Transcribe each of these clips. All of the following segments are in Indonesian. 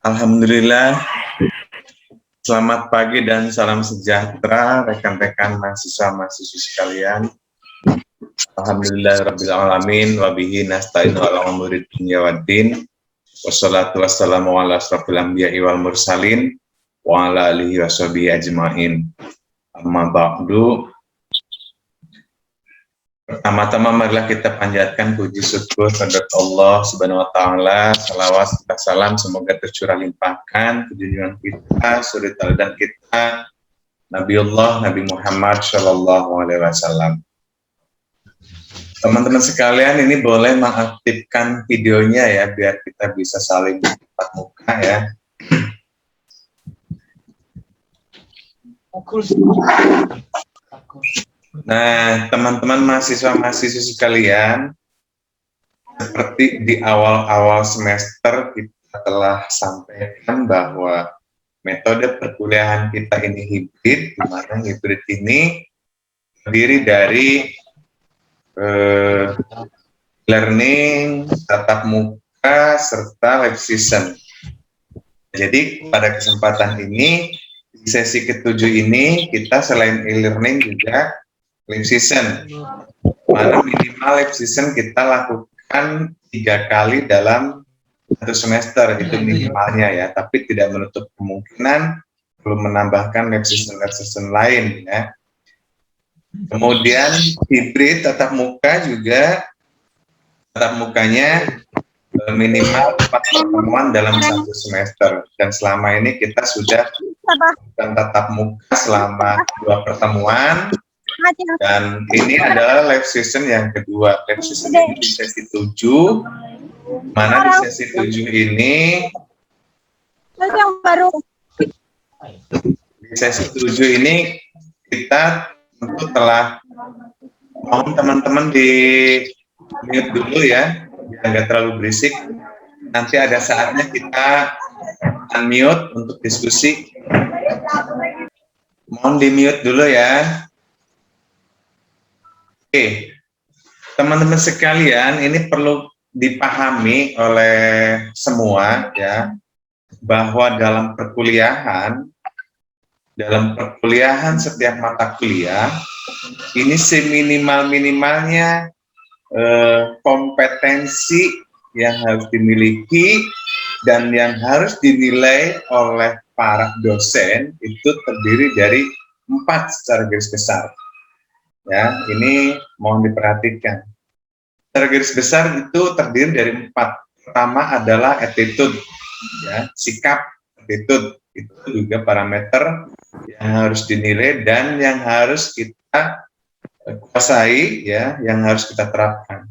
Alhamdulillah, selamat pagi dan salam sejahtera rekan-rekan mahasiswa-mahasiswi sekalian. Alhamdulillah rabbil alamin wa bihi nasta'inu ala umuri dunya waddin. Wassalatu wassalamu ala asrofil anbiya'i wal mursalin wa ala alihi washabihi ajmain. Amma ba'du. Pertama-tama marilah kita panjatkan puji syukur kepada Allah Subhanahu wa taala, salawat serta salam semoga tercurah limpahkan ke junjungan kita, suri teladan kita, Nabiullah Nabi Muhammad sallallahu alaihi wasallam. Teman-teman sekalian, ini boleh mengaktifkan videonya ya biar kita bisa saling tatap muka ya. Nah, teman-teman mahasiswa-mahasiswi sekalian, seperti di awal-awal semester kita telah sampaikan bahwa metode perkuliahan kita ini hibrid, di mana hibrid ini terdiri dari learning, tatap muka, serta live session. Jadi pada kesempatan ini, di sesi ketujuh ini kita selain e-learning juga live session, mana minimal live session kita lakukan 3 kali dalam 1 semester, itu minimalnya ya, tapi tidak menutup kemungkinan perlu menambahkan live session lain ya. Kemudian hibrid tatap muka juga, tatap mukanya minimal 4 pertemuan dalam 1 semester, dan selama ini kita sudah melakukan tatap muka selama 2 pertemuan. Dan ini adalah live session yang kedua. Live session ini di sesi 7, mana di sesi 7 ini di sesi 7 ini kita tentu telah, mohon teman-teman di mute dulu ya biar nggak terlalu berisik. Nanti ada saatnya kita unmute untuk diskusi. Mohon di mute dulu ya. Oke, teman-teman sekalian, ini perlu dipahami oleh semua ya, bahwa dalam perkuliahan setiap mata kuliah ini seminimal-minimalnya kompetensi yang harus dimiliki dan yang harus dinilai oleh para dosen itu terdiri dari 4 secara garis besar. Ya, ini mohon diperhatikan. Secara garis besar itu terdiri dari 4. Pertama adalah attitude, ya, sikap, attitude itu juga parameter yang harus dinilai dan yang harus kita kuasai, ya, yang harus kita terapkan.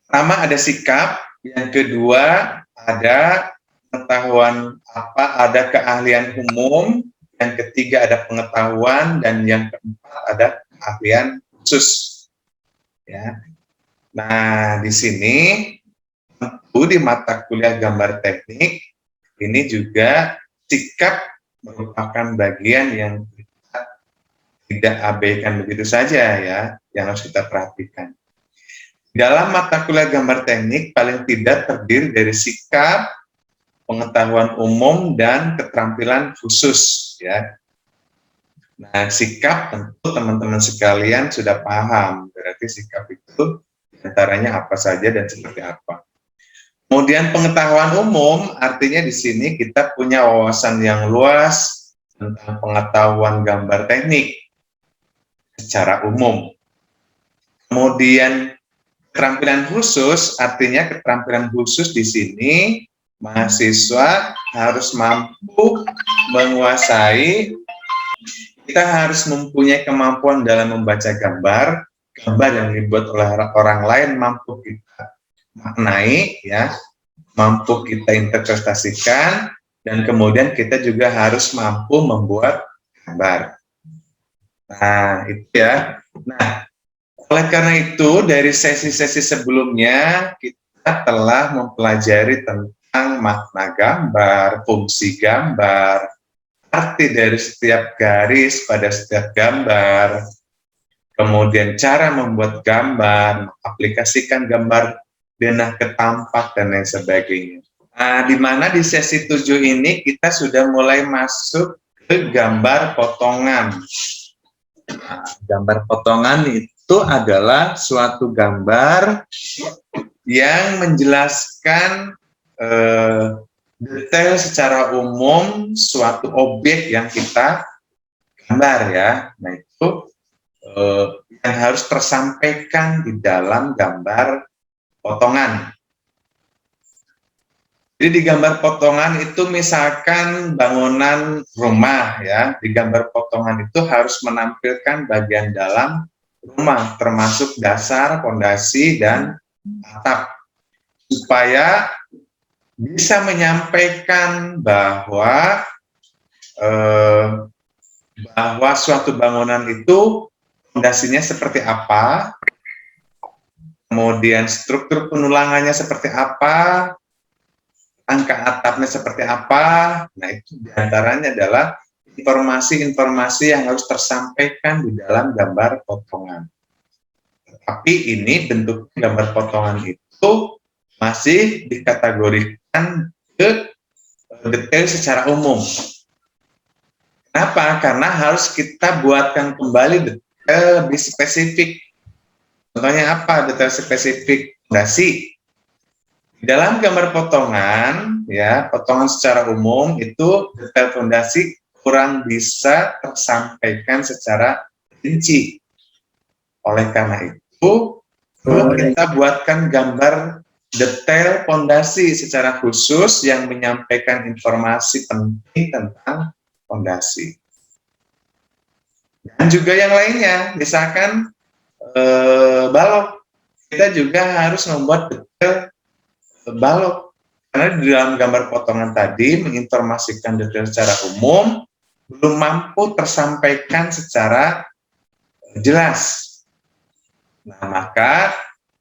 Pertama ada sikap, yang kedua ada pengetahuan ada keahlian umum. Yang ketiga ada pengetahuan, dan yang keempat ada keahlian khusus. Ya. Nah, di sini tentu di mata kuliah gambar teknik ini juga sikap merupakan bagian yang kita tidak abaikan begitu saja ya, yang harus kita perhatikan. Dalam mata kuliah gambar teknik paling tidak terdiri dari sikap, pengetahuan umum, dan keterampilan khusus ya. Nah, sikap tentu teman-teman sekalian sudah paham, berarti sikap itu antaranya apa saja dan seperti apa. Kemudian pengetahuan umum, artinya di sini kita punya wawasan yang luas tentang pengetahuan gambar teknik secara umum. Kemudian keterampilan khusus, artinya keterampilan khusus di sini mahasiswa harus mampu menguasai, kita harus mempunyai kemampuan dalam membaca gambar yang dibuat oleh orang lain mampu kita maknai, ya, mampu kita interpretasikan, dan kemudian kita juga harus mampu membuat gambar. Nah, itu ya. Nah, oleh karena itu dari sesi-sesi sebelumnya kita telah mempelajari tentang makna gambar, fungsi gambar, arti dari setiap garis pada setiap gambar, kemudian cara membuat gambar, aplikasikan gambar denah ke tampak, dan lain sebagainya. Di mana di sesi 7 ini kita sudah mulai masuk ke gambar potongan. Nah, gambar potongan itu adalah suatu gambar yang menjelaskan detail secara umum suatu objek yang kita gambar ya. Nah itu yang harus tersampaikan di dalam gambar potongan. Jadi di gambar potongan itu misalkan bangunan rumah ya, di gambar potongan itu harus menampilkan bagian dalam rumah termasuk dasar, pondasi, dan atap supaya bisa menyampaikan bahwa suatu bangunan itu pondasinya seperti apa, kemudian struktur penulangannya seperti apa, angka atapnya seperti apa. Nah itu diantaranya adalah informasi-informasi yang harus tersampaikan di dalam gambar potongan. Tapi ini bentuk gambar potongan itu masih dikategorikan ke detail secara umum. Kenapa? Karena harus kita buatkan kembali detail lebih spesifik. Contohnya apa detail spesifik? Fondasi. Di dalam gambar potongan, ya, potongan secara umum itu detail fondasi kurang bisa tersampaikan secara rinci. Oleh karena itu, perlu kita buatkan gambar detail fondasi secara khusus yang menyampaikan informasi penting tentang fondasi. Dan juga yang lainnya, misalkan balok, kita juga harus membuat detail balok, karena di dalam gambar potongan tadi menginformasikan detail secara umum belum mampu tersampaikan secara jelas. Nah, maka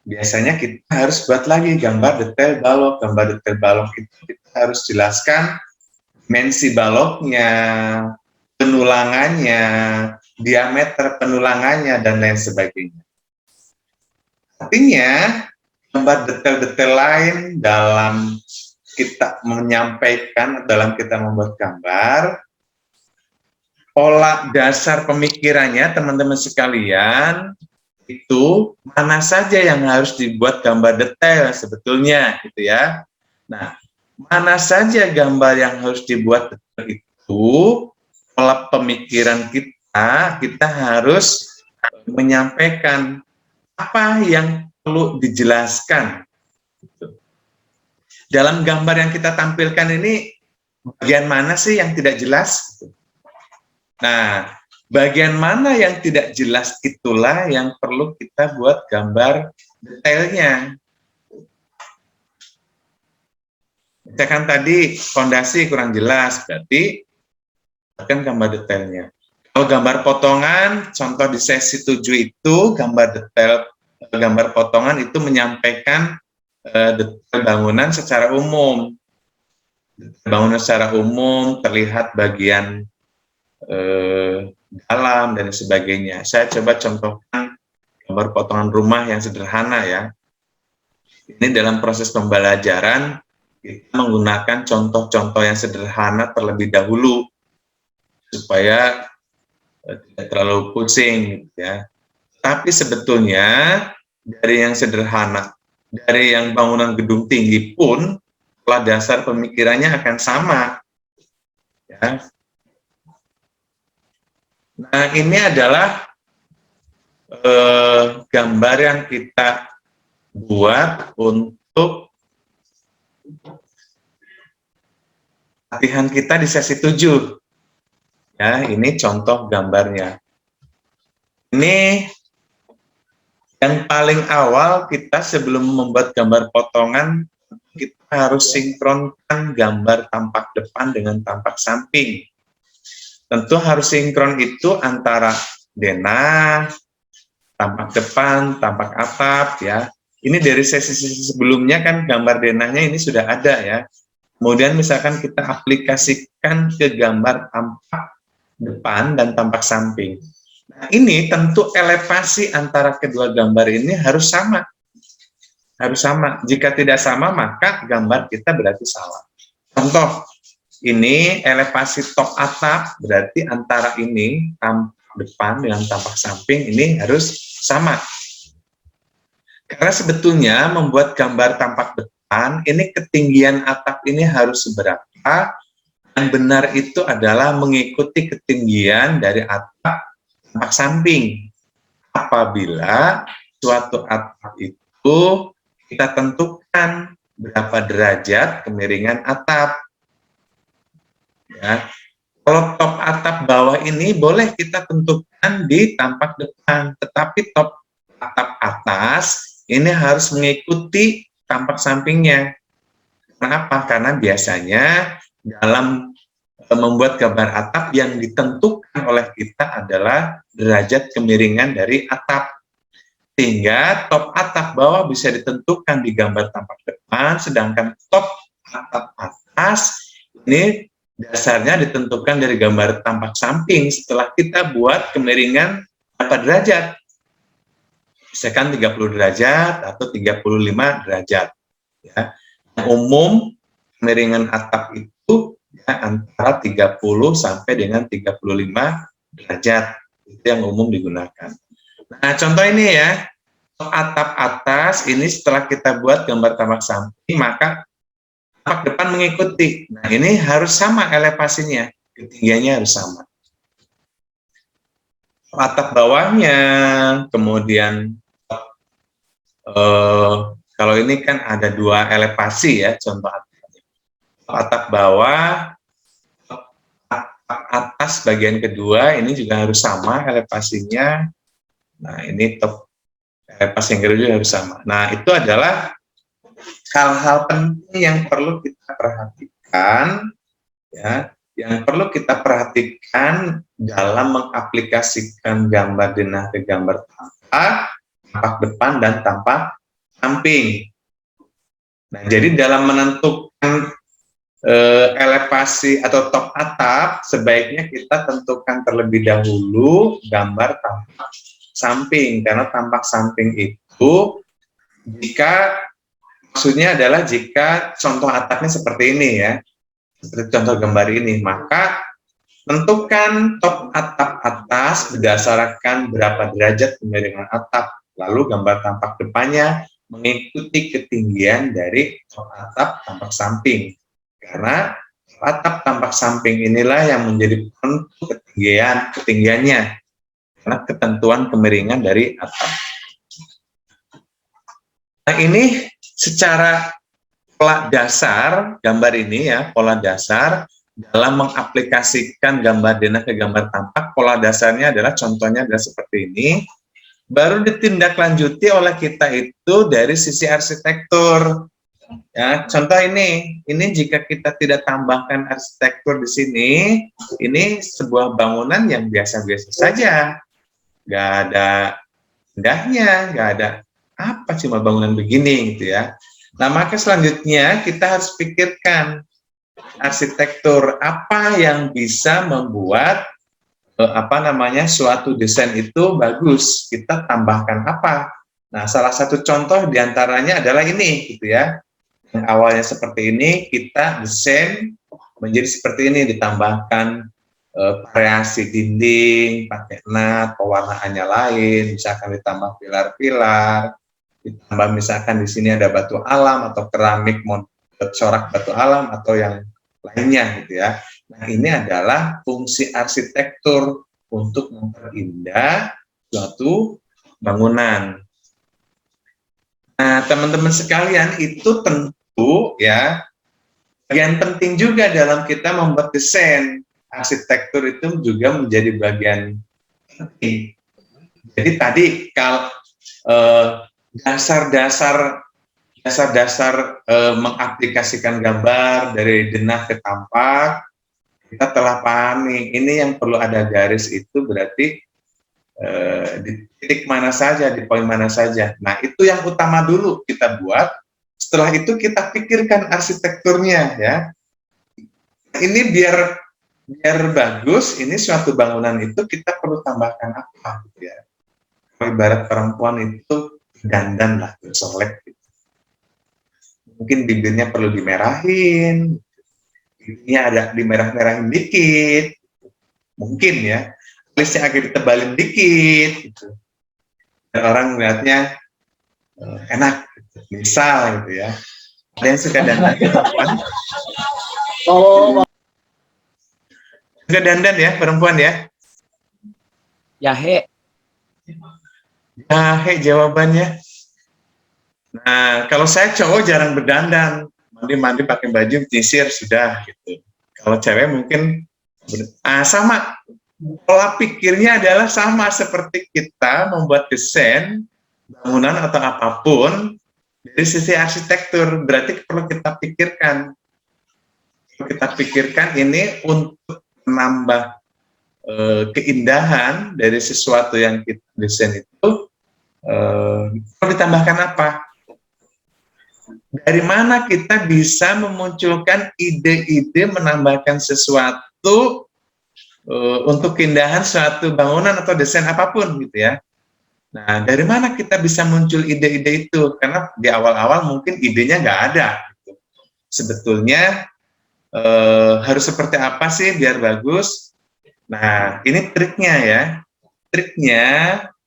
biasanya kita harus buat lagi gambar detail balok. Gambar detail balok itu kita harus jelaskan dimensi baloknya, penulangannya, diameter penulangannya, dan lain sebagainya. Artinya, gambar detail-detail lain dalam kita menyampaikan, dalam kita membuat gambar, pola dasar pemikirannya teman-teman sekalian, itu mana saja yang harus dibuat gambar detail sebetulnya gitu ya. Nah, mana saja gambar yang harus dibuat detail itu, pola pemikiran kita harus menyampaikan apa yang perlu dijelaskan. Dalam gambar yang kita tampilkan ini, bagian mana sih yang tidak jelas? Nah, bagian mana yang tidak jelas itulah yang perlu kita buat gambar detailnya. Misalkan tadi fondasi kurang jelas, berarti buatkan gambar detailnya. Kalau gambar potongan, contoh di sesi 7 itu, gambar detail, gambar potongan itu menyampaikan detail bangunan secara umum. Bangunan secara umum terlihat bagian dalam dan sebagainya. Saya coba contohkan gambar potongan rumah yang sederhana ya. Ini dalam proses pembelajaran kita menggunakan contoh-contoh yang sederhana terlebih dahulu supaya tidak terlalu pusing ya. Tapi sebetulnya dari yang sederhana, dari yang bangunan gedung tinggi pun pola dasar pemikirannya akan sama ya. Nah, ini adalah gambar yang kita buat untuk latihan kita di sesi 7. Ya, ini contoh gambarnya. Ini yang paling awal kita sebelum membuat gambar potongan, kita harus sinkronkan gambar tampak depan dengan tampak samping. Tentu harus sinkron itu antara denah, tampak depan, tampak atap ya. Ini dari sesi-sesi sebelumnya kan gambar denahnya ini sudah ada ya. Kemudian misalkan kita aplikasikan ke gambar tampak depan dan tampak samping. Nah, ini tentu elevasi antara kedua gambar ini harus sama. Harus sama. Jika tidak sama, maka gambar kita berarti salah. Contoh, ini elevasi top atap, berarti antara ini tampak depan dengan tampak samping ini harus sama. Karena sebetulnya membuat gambar tampak depan, ini ketinggian atap ini harus seberapa. Yang benar itu adalah mengikuti ketinggian dari atap tampak samping. Apabila suatu atap itu kita tentukan berapa derajat kemiringan atap. Ya. Kalau top atap bawah ini boleh kita tentukan di tampak depan, tetapi top atap atas ini harus mengikuti tampak sampingnya. Kenapa? Karena biasanya dalam membuat gambar atap yang ditentukan oleh kita adalah derajat kemiringan dari atap. Sehingga top atap bawah bisa ditentukan di gambar tampak depan, sedangkan top atap atas ini dasarnya ditentukan dari gambar tampak samping setelah kita buat kemiringan berapa derajat. Misalkan 30 derajat atau 35 derajat. Ya. Yang umum kemiringan atap itu ya, antara 30 sampai dengan 35 derajat. Itu yang umum digunakan. Nah, contoh ini ya, atap atas ini setelah kita buat gambar tampak samping, maka tampak depan mengikuti. Nah, ini harus sama elevasinya, ketinggiannya harus sama. Atap bawahnya, kemudian kalau ini kan ada dua elevasi ya, contoh atapnya. Atap bawah, atap atas bagian kedua ini juga harus sama elevasinya. Nah, ini top elevasi yang kedua harus sama. Nah, itu adalah hal-hal penting yang perlu kita perhatikan, ya, yang perlu kita perhatikan dalam mengaplikasikan gambar denah ke gambar tampak depan dan tampak samping. Nah, jadi dalam menentukan elevasi atau top atap, sebaiknya kita tentukan terlebih dahulu gambar tampak samping, karena tampak samping itu maksudnya adalah jika contoh atapnya seperti ini ya, seperti contoh gambar ini, maka tentukan top atap atas berdasarkan berapa derajat kemiringan atap, lalu gambar tampak depannya mengikuti ketinggian dari top atap tampak samping, karena atap tampak samping inilah yang menjadi penentu ketinggiannya, karena ketentuan kemiringan dari atap. Nah, ini secara pola dasar gambar ini ya, pola dasar dalam mengaplikasikan gambar denah ke gambar tampak, pola dasarnya adalah contohnya adalah seperti ini. Baru ditindaklanjuti oleh kita itu dari sisi arsitektur. Ya, contoh ini jika kita tidak tambahkan arsitektur di sini, ini sebuah bangunan yang biasa-biasa saja, nggak ada indahnya, nggak ada apa, cuma bangunan begini gitu ya. Nah, maka selanjutnya kita harus pikirkan arsitektur apa yang bisa membuat suatu desain itu bagus. Kita tambahkan apa? Nah, salah satu contoh diantaranya adalah ini gitu ya. Yang awalnya seperti ini, kita desain menjadi seperti ini, ditambahkan variasi dinding, pakai nat, pewarnaannya lain, misalkan ditambah pilar-pilar, ditambah misalkan di sini ada batu alam atau keramik corak batu alam atau yang lainnya gitu ya. Nah, ini adalah fungsi arsitektur untuk memperindah suatu bangunan. Nah, teman-teman sekalian, itu tentu ya bagian penting juga dalam kita membuat desain. Arsitektur itu juga menjadi bagian penting. Jadi tadi kalau dasar-dasar mengaplikasikan gambar dari denah ke tampak kita telah pahami. Ini yang perlu ada garis itu berarti di titik mana saja, di poin mana saja. Nah, itu yang utama dulu kita buat. Setelah itu kita pikirkan arsitekturnya ya. Ini biar bagus, ini suatu bangunan itu kita perlu tambahkan apa gitu ya. Ibarat perempuan itu dandan lah, bersolek gitu. mungkin bibirnya perlu dimerahin, bibirnya ada dimerah-merahin dikit, mungkin ya, alisnya agak ditebalin dikit, gitu. Dan orang melihatnya enak, gitu. Misal gitu ya. Ada yang suka dandan perempuan? Oh, Suka dandan ya perempuan ya? jahe. Jahe jawabannya. Nah, kalau saya cowok jarang berdandan, mandi-mandi pakai baju, nyisir sudah gitu. Kalau cewek mungkin sama, pola pikirnya adalah sama seperti kita membuat desain bangunan atau apapun dari sisi arsitektur. Berarti perlu kita pikirkan, ini untuk menambah keindahan dari sesuatu yang kita desain itu, perlu ditambahkan apa? Dari mana kita bisa memunculkan ide-ide menambahkan sesuatu untuk keindahan suatu bangunan atau desain apapun gitu ya. Nah, dari mana kita bisa muncul ide-ide itu? Karena di awal-awal mungkin idenya nggak ada. Gitu. Sebetulnya harus seperti apa sih biar bagus? Nah, ini triknya ya. Triknya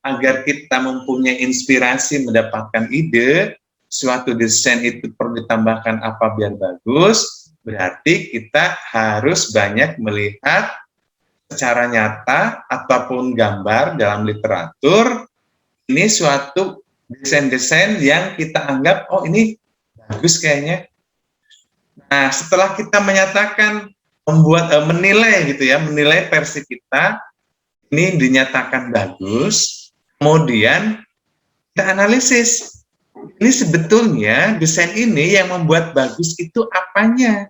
agar kita mempunyai inspirasi mendapatkan ide, suatu desain itu perlu ditambahkan apa biar bagus, berarti kita harus banyak melihat secara nyata ataupun gambar dalam literatur, ini suatu desain-desain yang kita anggap, oh ini bagus kayaknya. Nah, setelah kita menyatakan, menilai gitu ya, menilai versi kita, ini dinyatakan bagus, kemudian kita analisis. Ini sebetulnya desain ini yang membuat bagus itu apanya?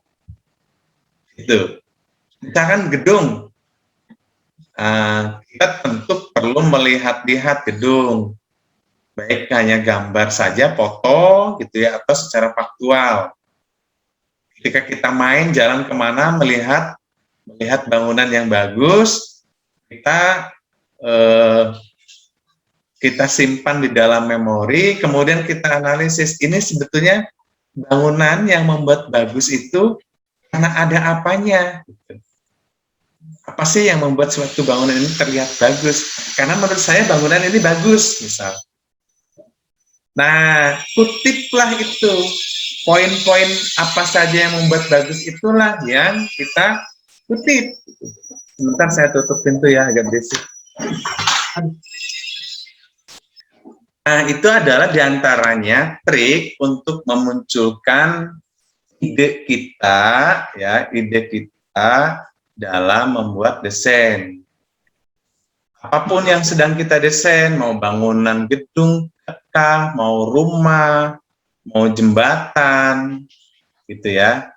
Itu. Misalkan gedung, kita tentu perlu melihat-lihat gedung, baik hanya gambar saja, foto gitu ya, atau secara faktual. Ketika kita main jalan kemana melihat bangunan yang bagus, kita simpan di dalam memori, kemudian kita analisis, ini sebetulnya bangunan yang membuat bagus itu karena ada apanya. Apa sih yang membuat suatu bangunan ini terlihat bagus? Karena menurut saya bangunan ini bagus, misal. Nah, kutiplah itu. Poin-poin apa saja yang membuat bagus itulah yang kita kutip. Sebentar saya tutup pintu ya, agak berisik. Nah, itu adalah diantaranya trik untuk memunculkan ide kita, ya, ide kita dalam membuat desain. Apapun yang sedang kita desain, mau bangunan gedung, mau rumah, mau jembatan, gitu ya.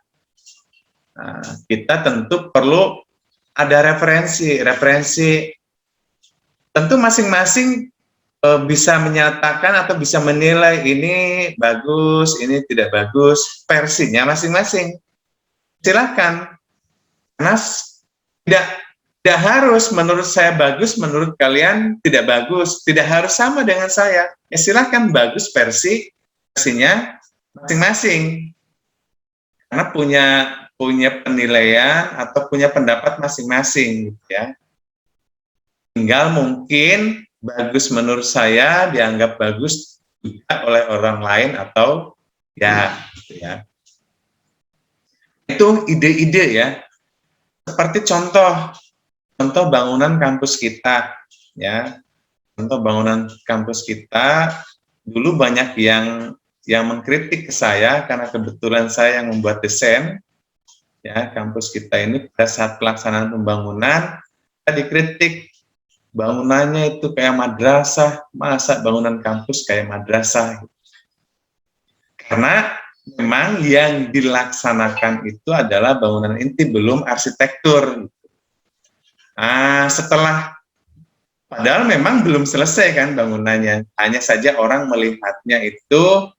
Nah, kita tentu perlu ada referensi. Tentu masing-masing bisa menyatakan atau bisa menilai ini bagus, ini tidak bagus, versinya masing-masing. Silakan. Karena tidak harus menurut saya bagus, menurut kalian tidak bagus, tidak harus sama dengan saya. Ya silakan bagus versinya masing-masing. Karena punya penilaian atau punya pendapat masing-masing gitu ya. Tinggal mungkin bagus menurut saya dianggap bagus juga oleh orang lain atau ya gitu ya. Itu ide-ide ya. Seperti contoh bangunan kampus kita ya. Contoh bangunan kampus kita dulu banyak yang mengkritik ke saya karena kebetulan saya yang membuat desain ya kampus kita ini. Pada saat pelaksanaan pembangunan kita dikritik, bangunannya itu kayak madrasah, masa bangunan kampus kayak madrasah? Karena memang yang dilaksanakan itu adalah bangunan inti, belum arsitektur. Nah, padahal memang belum selesai kan bangunannya, hanya saja orang melihatnya itu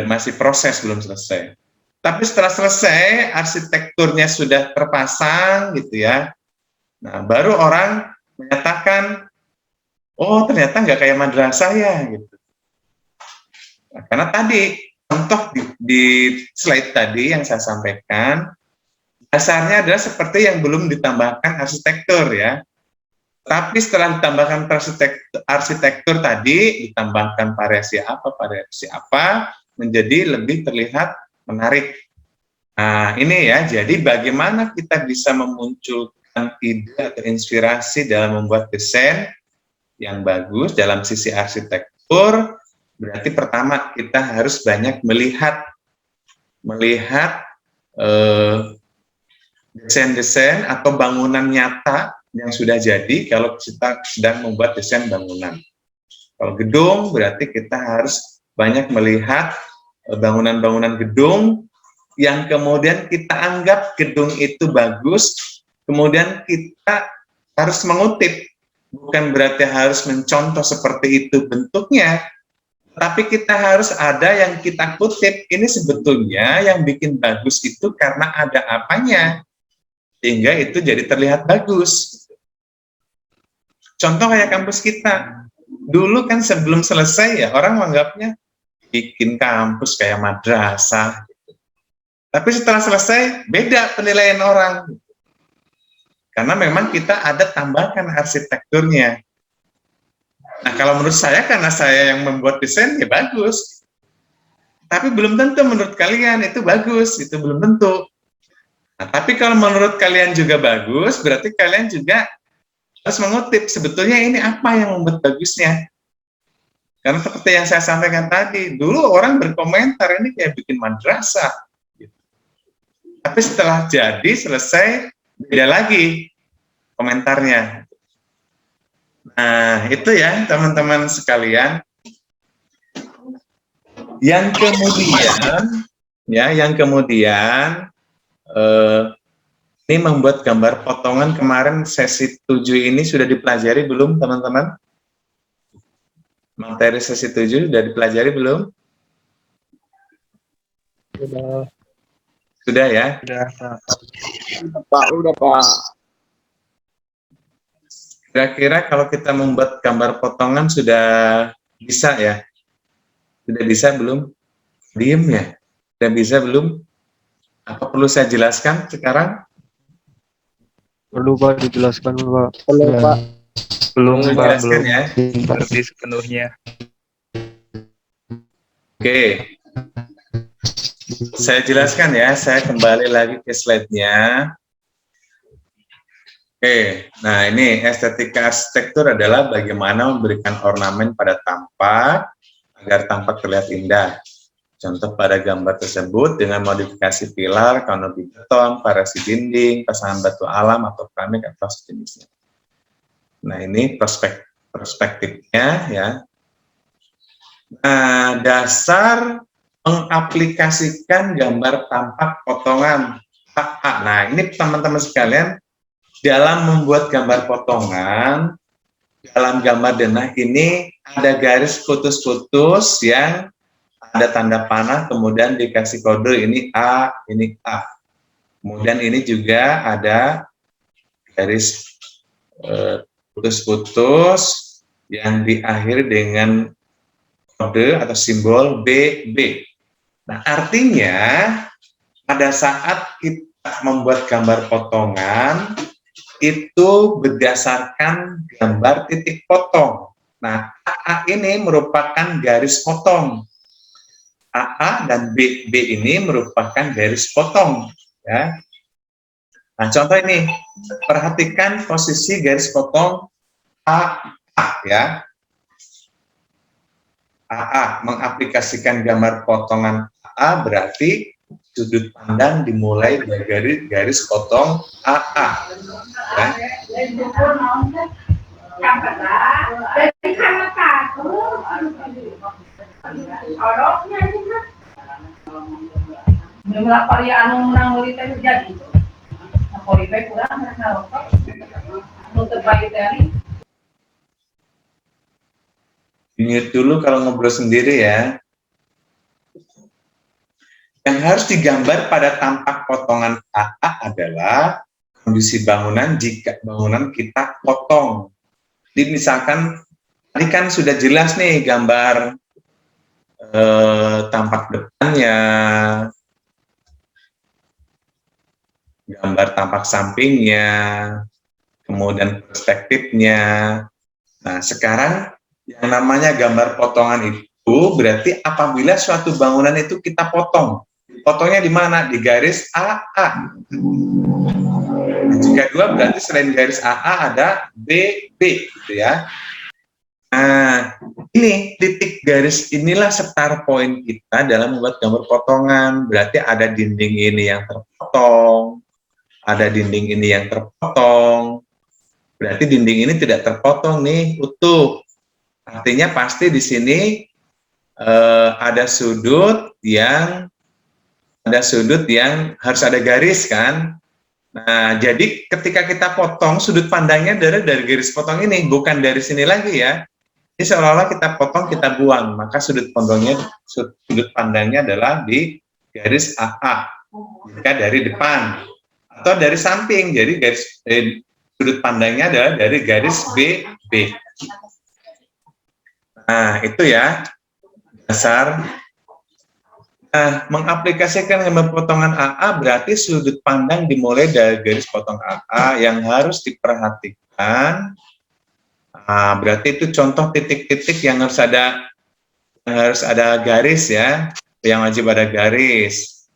masih proses, belum selesai. Tapi setelah selesai, arsitekturnya sudah terpasang gitu ya. Nah, baru orang menyatakan, oh ternyata nggak kayak madrasah ya gitu. Nah, karena tadi contoh di slide tadi yang saya sampaikan, dasarnya adalah seperti yang belum ditambahkan arsitektur ya. Tapi setelah ditambahkan arsitektur tadi, ditambahkan variasi apa, menjadi lebih terlihat menarik. Nah, ini ya, jadi bagaimana kita bisa memunculkan ide atau inspirasi dalam membuat desain yang bagus dalam sisi arsitektur. Berarti pertama kita harus banyak melihat desain-desain atau bangunan nyata yang sudah jadi kalau kita sedang membuat desain bangunan. Kalau gedung berarti kita harus banyak melihat bangunan-bangunan gedung yang kemudian kita anggap gedung itu bagus, kemudian kita harus mengutip, bukan berarti harus mencontoh seperti itu bentuknya, tapi kita harus ada yang kita kutip, ini sebetulnya yang bikin bagus itu karena ada apanya, sehingga itu jadi terlihat bagus. Contoh kayak kampus kita, dulu kan sebelum selesai ya, orang menganggapnya bikin kampus kayak madrasah. Tapi setelah selesai, beda penilaian orang. Karena memang kita ada tambahkan arsitekturnya. Nah, kalau menurut saya, karena saya yang membuat desain, ya bagus. Tapi belum tentu menurut kalian itu bagus, itu belum tentu. Nah, tapi kalau menurut kalian juga bagus, berarti kalian juga harus mengutip, sebetulnya ini apa yang membuat bagusnya. Karena seperti yang saya sampaikan tadi, dulu orang berkomentar, ini kayak bikin madrasah. Tapi setelah jadi, selesai, beda lagi komentarnya. Nah, itu ya teman-teman sekalian. Yang kemudian, ini membuat gambar potongan kemarin sesi 7 ini sudah dipelajari belum teman-teman? Materi sesi 7 sudah dipelajari belum? Sudah ya? Sudah, Pak. Udah, Pak. Kira-kira kalau kita membuat gambar potongan sudah bisa ya? Sudah bisa belum? Diem ya? Sudah bisa belum? Apa perlu saya jelaskan sekarang? Perlu Pak dijelaskan Pak. Perlu, Pak. Belum Pak, Jelaskan belum ya? ngerti sepenuhnya. Oke. Saya jelaskan ya, saya kembali lagi ke slide-nya. Oke, nah ini estetika arsitektur adalah bagaimana memberikan ornamen pada tampak agar tampak terlihat indah. Contoh pada gambar tersebut dengan modifikasi pilar, kanopi beton, variasi dinding, pasangan batu alam atau keramik atau sejenisnya. Nah ini perspektifnya ya. Nah, dasar mengaplikasikan gambar tampak potongan AA. Nah ini teman-teman sekalian, dalam membuat gambar potongan, dalam gambar denah ini ada garis putus-putus yang ada tanda panah, kemudian dikasih kode ini A, ini A. Kemudian ini juga ada garis putus-putus yang diakhiri dengan kode atau simbol BB. Nah, artinya pada saat kita membuat gambar potongan, itu berdasarkan gambar titik potong. Nah, AA ini merupakan garis potong. AA dan BB ini merupakan garis potong. Ya. Nah, contoh ini, perhatikan posisi garis potong AA, ya. AA mengaplikasikan gambar potongan AA berarti sudut pandang dimulai dari garis potong AA. Ya. Mute dulu kalau ngobrol sendiri ya. Yang harus digambar pada tampak potongan AA adalah kondisi bangunan jika bangunan kita potong. Jadi misalkan tadi kan sudah jelas nih gambar tampak depannya, gambar tampak sampingnya, kemudian perspektifnya. Nah, sekarang yang namanya gambar potongan itu berarti apabila suatu bangunan itu kita potong. Potongnya di mana? Di garis AA. Jika dua berarti selain garis AA ada BB gitu ya. Nah, ini titik garis inilah start point kita dalam membuat gambar potongan. Berarti ada dinding ini yang terpotong, ada dinding ini yang terpotong. Berarti dinding ini tidak terpotong nih, utuh. Artinya pasti di sini ada sudut yang harus ada garis kan. Nah, jadi ketika kita potong, sudut pandangnya dari garis potong ini, bukan dari sini lagi ya. Ini seolah-olah kita potong, kita buang, maka sudut pandangnya adalah di garis AA, jika dari depan atau dari samping. Jadi sudut pandangnya adalah dari garis BB. Nah, itu ya dasar. Nah, mengaplikasikan gambar potongan AA berarti sudut pandang dimulai dari garis potong AA yang harus diperhatikan. Nah, berarti itu contoh titik-titik yang harus ada garis ya, yang wajib ada garis.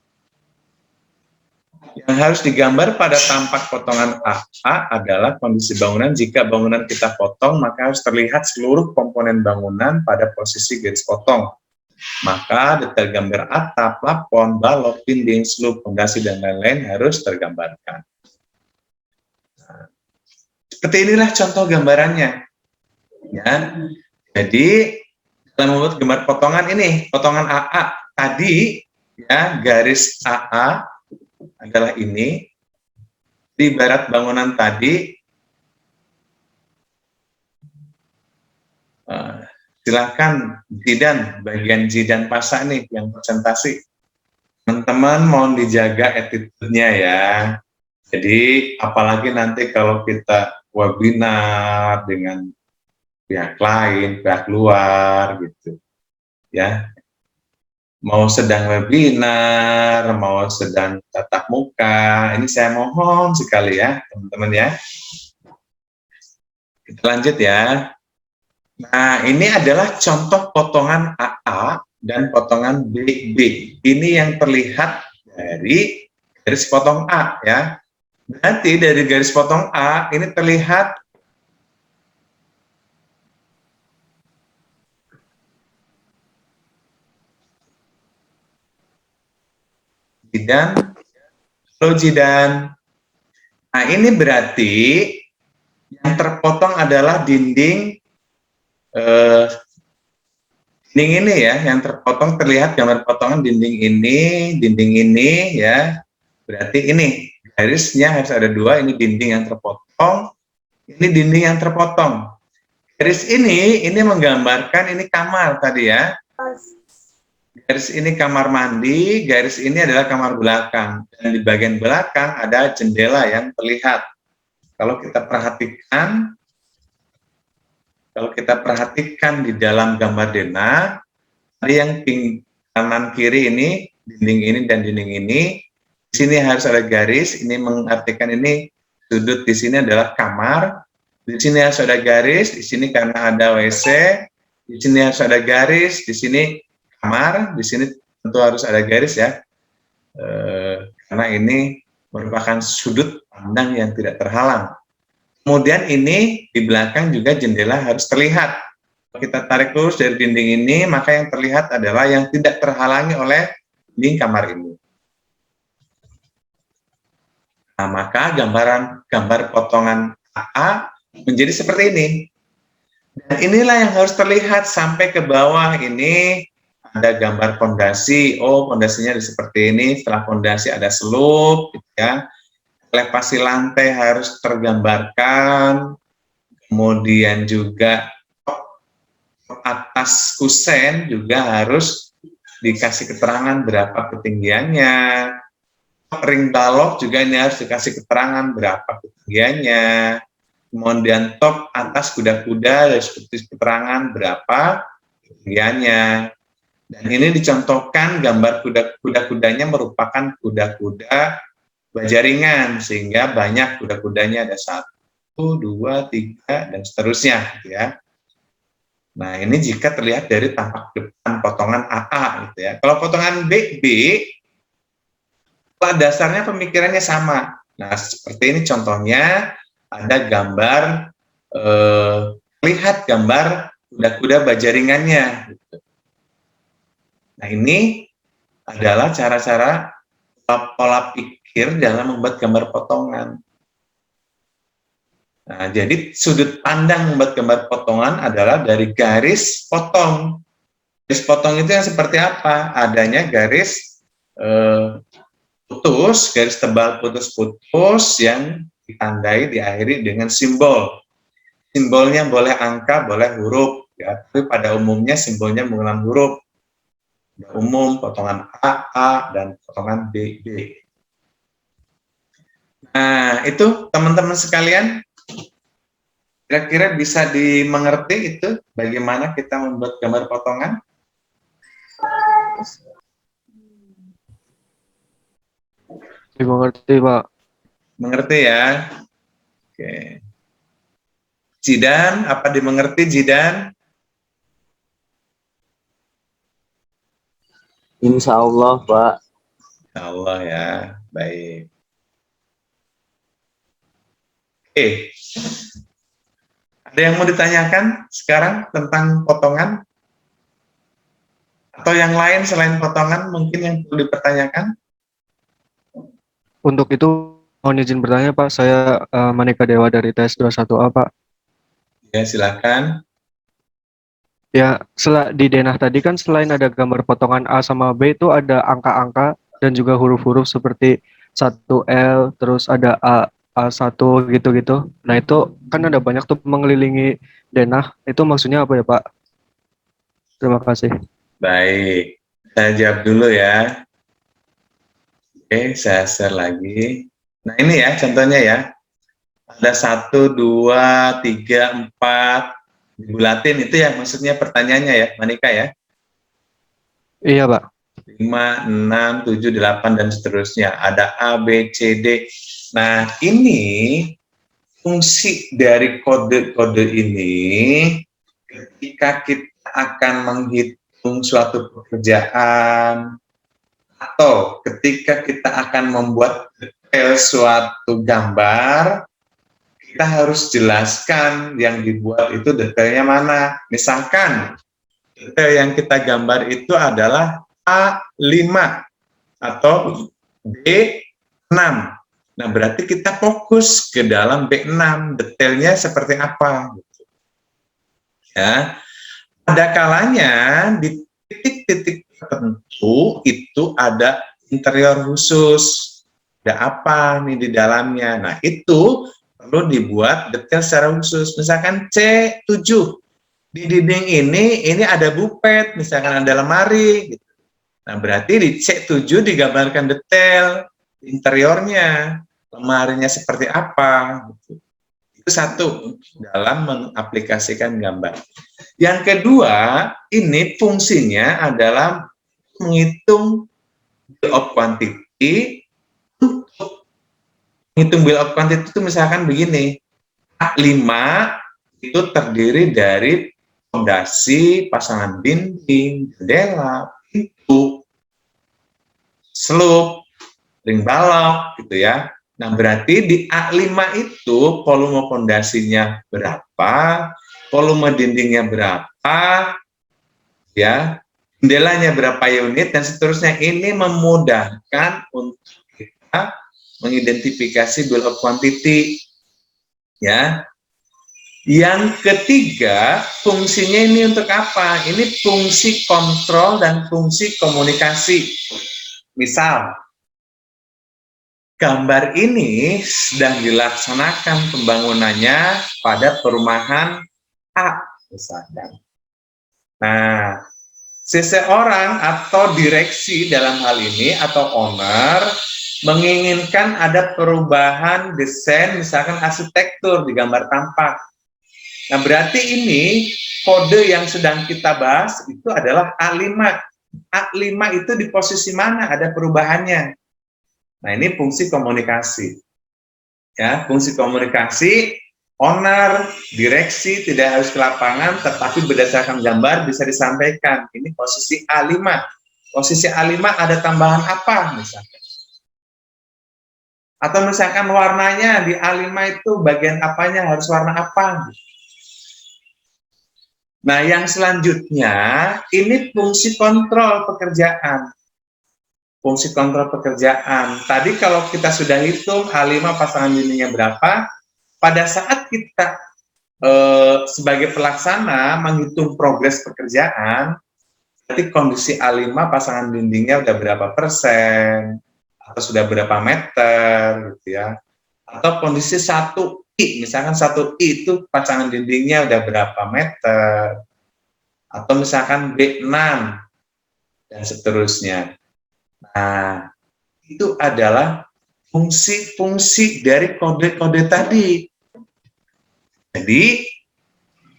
Yang harus digambar pada tampak potongan AA adalah kondisi bangunan. Jika bangunan kita potong, maka harus terlihat seluruh komponen bangunan pada posisi garis potong. Maka detail gambar atap, plafon, balok, dinding, selub, fondasi, dan lain-lain harus tergambarkan. Nah, seperti inilah contoh gambarannya. Ya, jadi dalam membuat gambar potongan ini, potongan AA tadi, ya garis AA adalah ini. Di barat bangunan tadi, silakan Zidan, bagian Zidan Pasa nih yang presentasi. Teman-teman mohon dijaga attitude-nya ya. Jadi apalagi nanti kalau kita webinar dengan pihak lain, pihak luar gitu. Ya. Mau sedang webinar, mau sedang tatap muka, ini saya mohon sekali ya, teman-teman ya. Kita lanjut ya. Nah, ini adalah contoh potongan AA dan potongan BB. Ini yang terlihat dari garis potong A ya. Nanti dari garis potong A ini terlihat Jidan, halo Jidan. Nah, ini berarti yang terpotong adalah dinding ini ya, yang terpotong terlihat gambar potongan dinding ini ya. Berarti ini garisnya harus ada dua, ini dinding yang terpotong, ini dinding yang terpotong. Garis ini menggambarkan ini kamar tadi ya. Garis ini kamar mandi, garis ini adalah kamar belakang. Dan di bagian belakang ada jendela yang terlihat. Kalau kita perhatikan di dalam gambar denah, tadi yang kanan kiri ini, dinding ini dan dinding ini, di sini harus ada garis, ini mengartikan ini sudut di sini adalah kamar, di sini harus ada garis, di sini karena ada WC, di sini harus ada garis, di sini kamar, di sini tentu harus ada garis ya, karena ini merupakan sudut pandang yang tidak terhalang. Kemudian ini di belakang juga jendela harus terlihat. Kalau kita tarik lurus dari dinding ini, maka yang terlihat adalah yang tidak terhalangi oleh dinding kamar ini. Nah, maka gambar potongan AA menjadi seperti ini. Dan inilah yang harus terlihat sampai ke bawah ini. Ada gambar fondasi, oh fondasinya seperti ini, setelah fondasi ada selub, gitu ya. Elevasi lantai harus tergambarkan, kemudian juga atas kusen juga harus dikasih keterangan berapa ketinggiannya, ring balok juga ini harus dikasih keterangan berapa ketinggiannya, kemudian top atas kuda-kuda harus dikasih keterangan berapa ketinggiannya. Dan ini dicontohkan gambar kuda-kudanya merupakan kuda-kuda bajaringan, sehingga banyak kuda-kudanya, ada 1, 2, 3, dan seterusnya gitu ya. Nah, ini jika terlihat dari tampak depan potongan AA gitu ya. Kalau potongan BB, dasarnya pemikirannya sama. Nah, seperti ini contohnya, ada gambar, lihat gambar kuda-kuda bajaringannya. Gitu. Nah, ini adalah cara-cara pola pikir dalam membuat gambar potongan. Nah, jadi sudut pandang membuat gambar potongan adalah dari garis potong. Garis potong itu yang seperti apa? Adanya garis putus, garis tebal putus-putus yang ditandai diakhiri dengan simbol. Simbolnya boleh angka, boleh huruf, ya. Tapi pada umumnya simbolnya menggunakan huruf. Umum, potongan A, dan potongan B. Nah, itu teman-teman sekalian, kira-kira bisa dimengerti itu bagaimana kita membuat gambar potongan? Dimengerti, Pak. Mengerti ya? Oke. Jidan, apa dimengerti Jidan? Insya Allah, Pak. Insya Allah ya, baik. Oke. Ada yang mau ditanyakan sekarang tentang potongan? Atau yang lain selain potongan mungkin yang perlu dipertanyakan? Untuk itu, mohon izin bertanya, Pak. Saya Manika Dewa dari TS 21A, Pak. Ya, silakan. Ya, di denah tadi kan selain ada gambar potongan A sama B itu ada angka-angka dan juga huruf-huruf seperti 1L, terus ada A1 gitu-gitu. Nah, itu kan ada banyak tuh mengelilingi denah. Itu maksudnya apa ya, Pak? Terima kasih. Baik, saya jawab dulu ya. Oke, saya share lagi. Nah, ini ya contohnya ya. Ada 1, 2, 3, 4. Dibulatin itu ya maksudnya pertanyaannya ya, Manika ya. Iya, Pak. 5, 6, 7, 8, dan seterusnya. Ada A, B, C, D. Nah, ini fungsi dari kode-kode ini ketika kita akan menghitung suatu pekerjaan atau ketika kita akan membuat detail suatu gambar, kita harus jelaskan yang dibuat itu detailnya mana. Misalkan detail yang kita gambar itu adalah A5 atau B6. Nah, berarti kita fokus ke dalam B6, detailnya seperti apa. Ya, ada kalanya di titik-titik tertentu itu ada interior khusus. Ada apa nih di dalamnya? Nah, itu perlu dibuat detail secara khusus. Misalkan C7, di dinding ini ada bupet, misalkan ada lemari. Gitu. Nah, berarti di C7 digambarkan detail interiornya, lemarinya seperti apa. Gitu. Itu satu dalam mengaplikasikan gambar. Yang kedua, ini fungsinya adalah menghitung bill of quantity. Menghitung bill of quantity itu misalkan begini, A5 itu terdiri dari fondasi, pasangan dinding, jendela, pintu, seluk, ring balok, gitu ya. Nah, berarti di A5 itu volume fondasinya berapa, volume dindingnya berapa, ya, jendelanya berapa unit, dan seterusnya. Ini memudahkan untuk kita mengidentifikasi bill of quantity, ya. Yang ketiga, fungsinya ini untuk apa? Ini fungsi kontrol dan fungsi komunikasi. Misal, gambar ini sedang dilaksanakan pembangunannya pada perumahan A, misalkan. Nah, seseorang atau direksi dalam hal ini atau owner menginginkan ada perubahan desain, misalkan arsitektur di gambar tampak. Nah, berarti ini kode yang sedang kita bahas itu adalah A5. A5 itu di posisi mana, ada perubahannya. Nah, ini fungsi komunikasi. Ya, fungsi komunikasi, owner, direksi tidak harus ke lapangan, tetapi berdasarkan gambar bisa disampaikan. Ini posisi A5. Posisi A5 ada tambahan apa misalkan? Atau misalkan warnanya di A5 itu bagian apanya harus warna apa? Nah, yang selanjutnya ini fungsi kontrol pekerjaan. Fungsi kontrol pekerjaan. Tadi kalau kita sudah hitung A5 pasangan dindingnya berapa, pada saat kita sebagai pelaksana menghitung progres pekerjaan, berarti kondisi A5 pasangan dindingnya udah berapa persen, atau sudah berapa meter, gitu ya. Atau kondisi 1I, misalkan 1I itu pasangan dindingnya udah berapa meter, atau misalkan B6, dan seterusnya. Nah, itu adalah fungsi-fungsi dari kode-kode tadi. Jadi,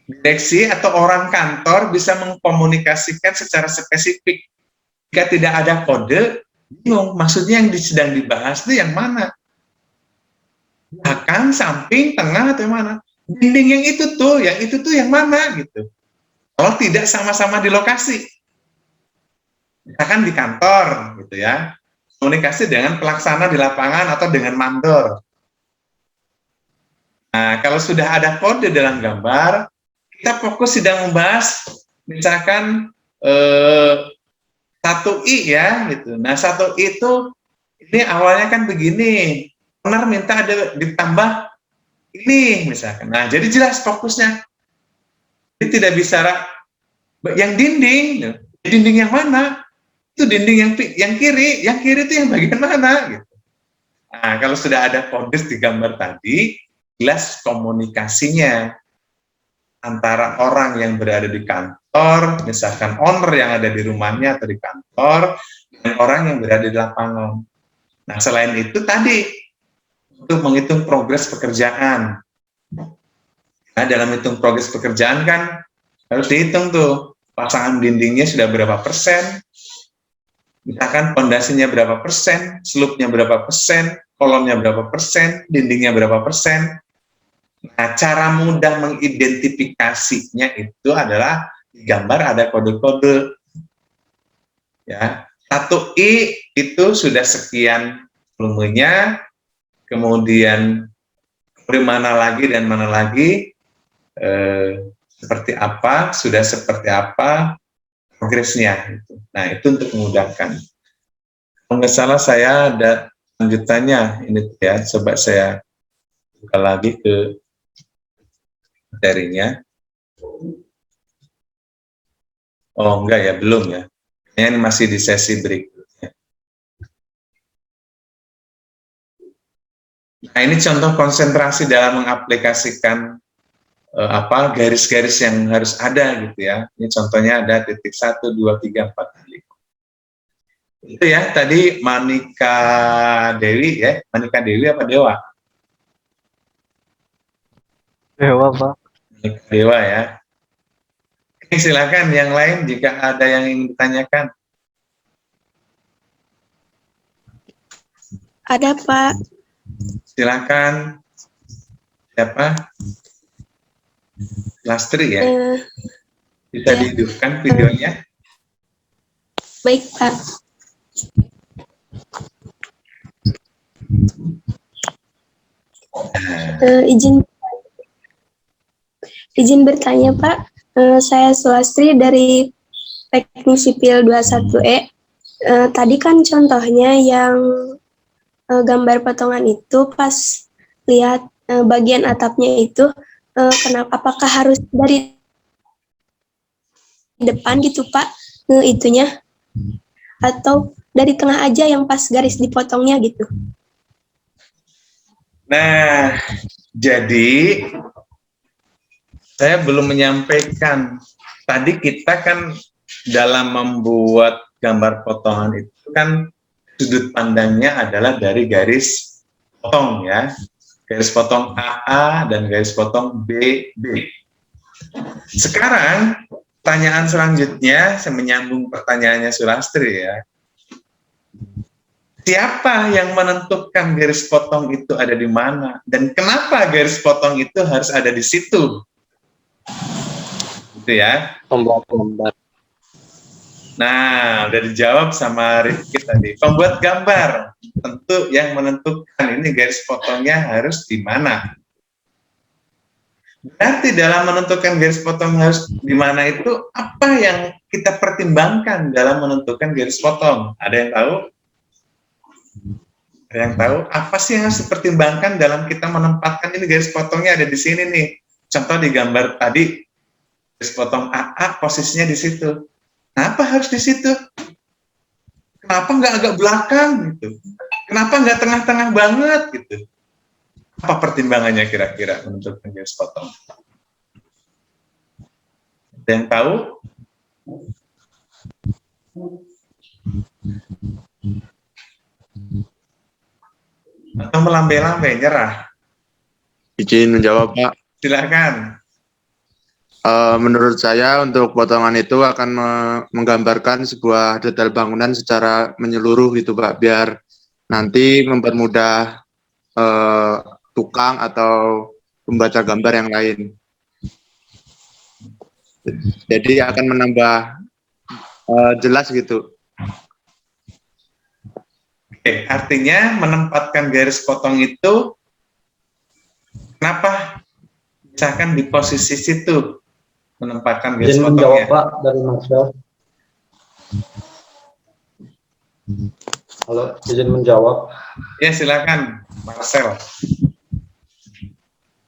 direksi atau orang kantor bisa mengkomunikasikan secara spesifik. Jika tidak ada kode, bingung, maksudnya yang sedang dibahas itu yang mana? Belakang, samping, tengah, atau yang mana? Dinding yang itu tuh yang mana gitu. Kalau tidak sama-sama di lokasi. Misalkan di kantor gitu ya. Komunikasi dengan pelaksana di lapangan atau dengan mandor. Nah, kalau sudah ada kode dalam gambar, kita fokus sedang membahas misalkan 1I ya gitu. Nah, 1I itu ini awalnya kan begini. Owner minta ada ditambah ini misalkan. Nah, jadi jelas fokusnya. Jadi tidak bisa yang dinding. Dinding yang mana? Itu dinding yang kiri itu yang bagian mana gitu. Nah, kalau sudah ada kode di gambar tadi, jelas komunikasinya antara orang yang berada di kantor, misalkan owner yang ada di rumahnya atau di kantor, dan orang yang berada di lapangan. Nah, selain itu tadi, untuk menghitung progres pekerjaan. Nah, dalam hitung progres pekerjaan kan harus dihitung tuh, pasangan dindingnya sudah berapa persen, misalkan pondasinya berapa persen, slope-nya berapa persen, kolomnya berapa persen, dindingnya berapa persen. Nah, cara mudah mengidentifikasinya itu adalah di gambar ada kode-kode. Ya, 1I itu sudah sekian volumenya, kemudian kode mana lagi dan mana lagi, seperti apa, sudah seperti apa progresnya. Nah, itu untuk memudahkan. Kalau nggak salah saya ada lanjutannya ini ya, coba saya buka lagi ke materinya. Oh enggak ya, belum ya. Ini masih di sesi berikutnya. Nah, ini contoh konsentrasi dalam mengaplikasikan garis-garis yang harus ada gitu ya. Ini contohnya ada titik 1, 2, 3, 4, 5. Itu ya, tadi Manika Dewi ya. Manika Dewi apa Dewa? Dewa, Pak. Manika Dewa ya. Oke, silakan yang lain jika ada yang ingin ditanyakan. Ada, Pak. Silakan. Siapa? Lastri ya? Bisa ya. dihidupkan videonya? Baik, Pak. Izin bertanya, Pak. Saya Sulastri dari Teknik Sipil 21E. Tadi kan contohnya yang gambar potongan itu pas lihat bagian atapnya itu, apakah harus dari depan gitu, Pak, itunya? Atau dari tengah aja yang pas garis dipotongnya gitu? Nah, jadi saya belum menyampaikan. Tadi kita kan dalam membuat gambar potongan itu kan sudut pandangnya adalah dari garis potong ya. Garis potong AA dan garis potong BB. Sekarang Pertanyaan selanjutnya, saya menyambung pertanyaannya Sulastri ya. Siapa yang menentukan garis potong itu ada di mana? Dan kenapa garis potong itu harus ada di situ? Gitu ya. Pembuat gambar. Nah, udah dijawab sama Rifki tadi. Pembuat gambar, tentu yang menentukan ini garis potongnya harus di mana. Berarti dalam menentukan garis potong harus di mana itu, apa yang kita pertimbangkan dalam menentukan garis potong? Ada yang tahu? Ada yang tahu? Apa sih yang harus dipertimbangkan dalam kita menempatkan ini garis potongnya ada di sini nih? Contoh di gambar tadi, garis potong AA posisinya di situ. Kenapa harus di situ? Kenapa nggak agak belakang gitu? Kenapa nggak tengah-tengah banget gitu? Apa pertimbangannya kira-kira menentukan garis potong? Ada yang tahu? Atau melambai-lambai, nyerah? Izin menjawab, Pak. Silakan. Menurut saya untuk potongan itu akan menggambarkan sebuah detail bangunan secara menyeluruh gitu, Pak, biar nanti mempermudah tukang atau pembaca gambar yang lain. Jadi akan menambah jelas gitu. Oke, artinya menempatkan garis potong itu, kenapa misalkan di posisi situ menempatkan garis Izin menjawab, potongnya? Pak, dari Marcel. Halo, izin menjawab. Ya, silakan, Marcel.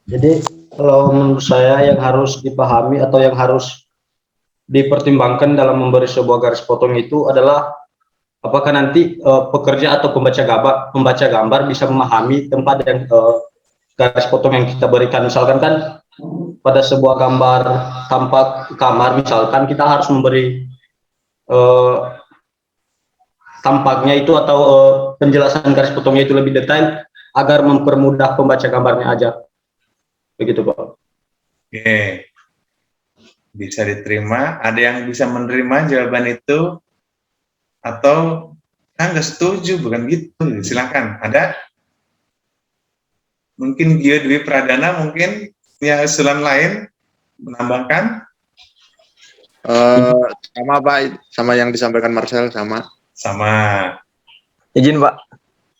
Jadi kalau menurut saya yang harus dipahami atau yang harus dipertimbangkan dalam memberi sebuah garis potong itu adalah apakah nanti pekerja atau pembaca gambar bisa memahami tempat dan garis potong yang kita berikan. Misalkan kan pada sebuah gambar tampak kamar, misalkan kita harus memberi tampaknya itu atau penjelasan garis potongnya itu lebih detail agar mempermudah pembaca gambarnya aja. Begitu, Pak. Oke, bisa diterima. Ada yang bisa menerima jawaban itu? Atau nggak setuju, bukan gitu? Silakan. Ada? Mungkin Gio Dwi Pradana mungkin punya usulan lain menambahkan? Sama, Pak, sama yang disampaikan Marcel, sama. Sama. Izin, Pak.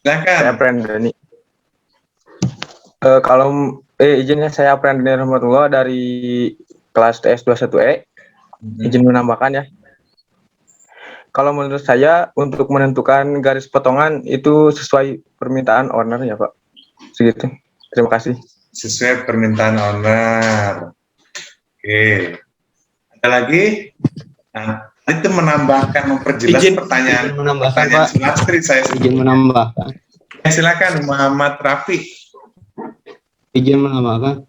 Silakan. Saya Prandani. Izinnya saya Prandani Rahmatullah dari kelas TS 21E. Izin menambahkan ya. Kalau menurut saya untuk menentukan garis potongan itu sesuai permintaan owner ya, Pak. Segitu. Terima kasih. Sesuai permintaan owner. Oke. Ada lagi? Nah, itu menambahkan, memperjelas pertanyaan Pak. Sulastri saya. Izin menambahkan. Ya, silakan Muhammad Rafi. Izin menambahkan.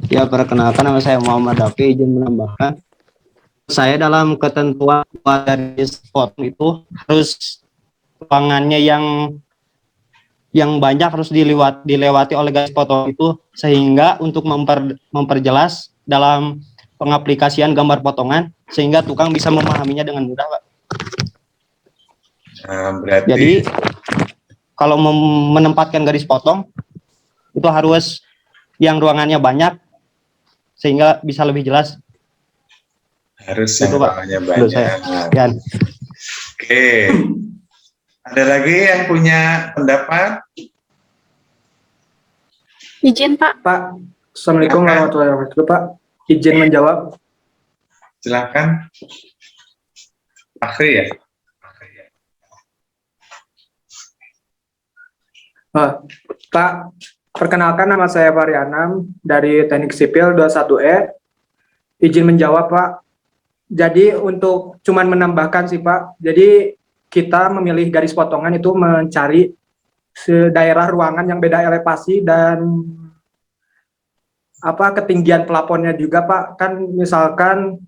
Ya, perkenalkan nama saya Muhammad Rafi, izin menambahkan. Saya dalam ketentuan garis potong itu harus ruangannya yang banyak harus dilewati oleh garis potong itu, sehingga untuk memperjelas dalam pengaplikasian gambar potongan sehingga tukang bisa memahaminya dengan mudah, Pak. Berarti Jadi kalau menempatkan garis potong itu harus yang ruangannya banyak sehingga bisa lebih jelas. harus Itu, yang Pak. ruangannya Menurut banyak. Ya. Oke. Ada lagi yang punya pendapat? Izin, Pak. Pak, Assalamualaikum Silakan. warahmatullahi wabarakatuh, Pak. Izin menjawab. Silakan. Akhri ya? Pak, perkenalkan nama saya Varianam dari Teknik Sipil 21E. Izin menjawab, Pak. Jadi untuk cuman menambahkan sih, Pak. Jadi kita memilih garis potongan itu mencari daerah ruangan yang beda elevasi dan ketinggian plafonnya juga, Pak. Kan misalkan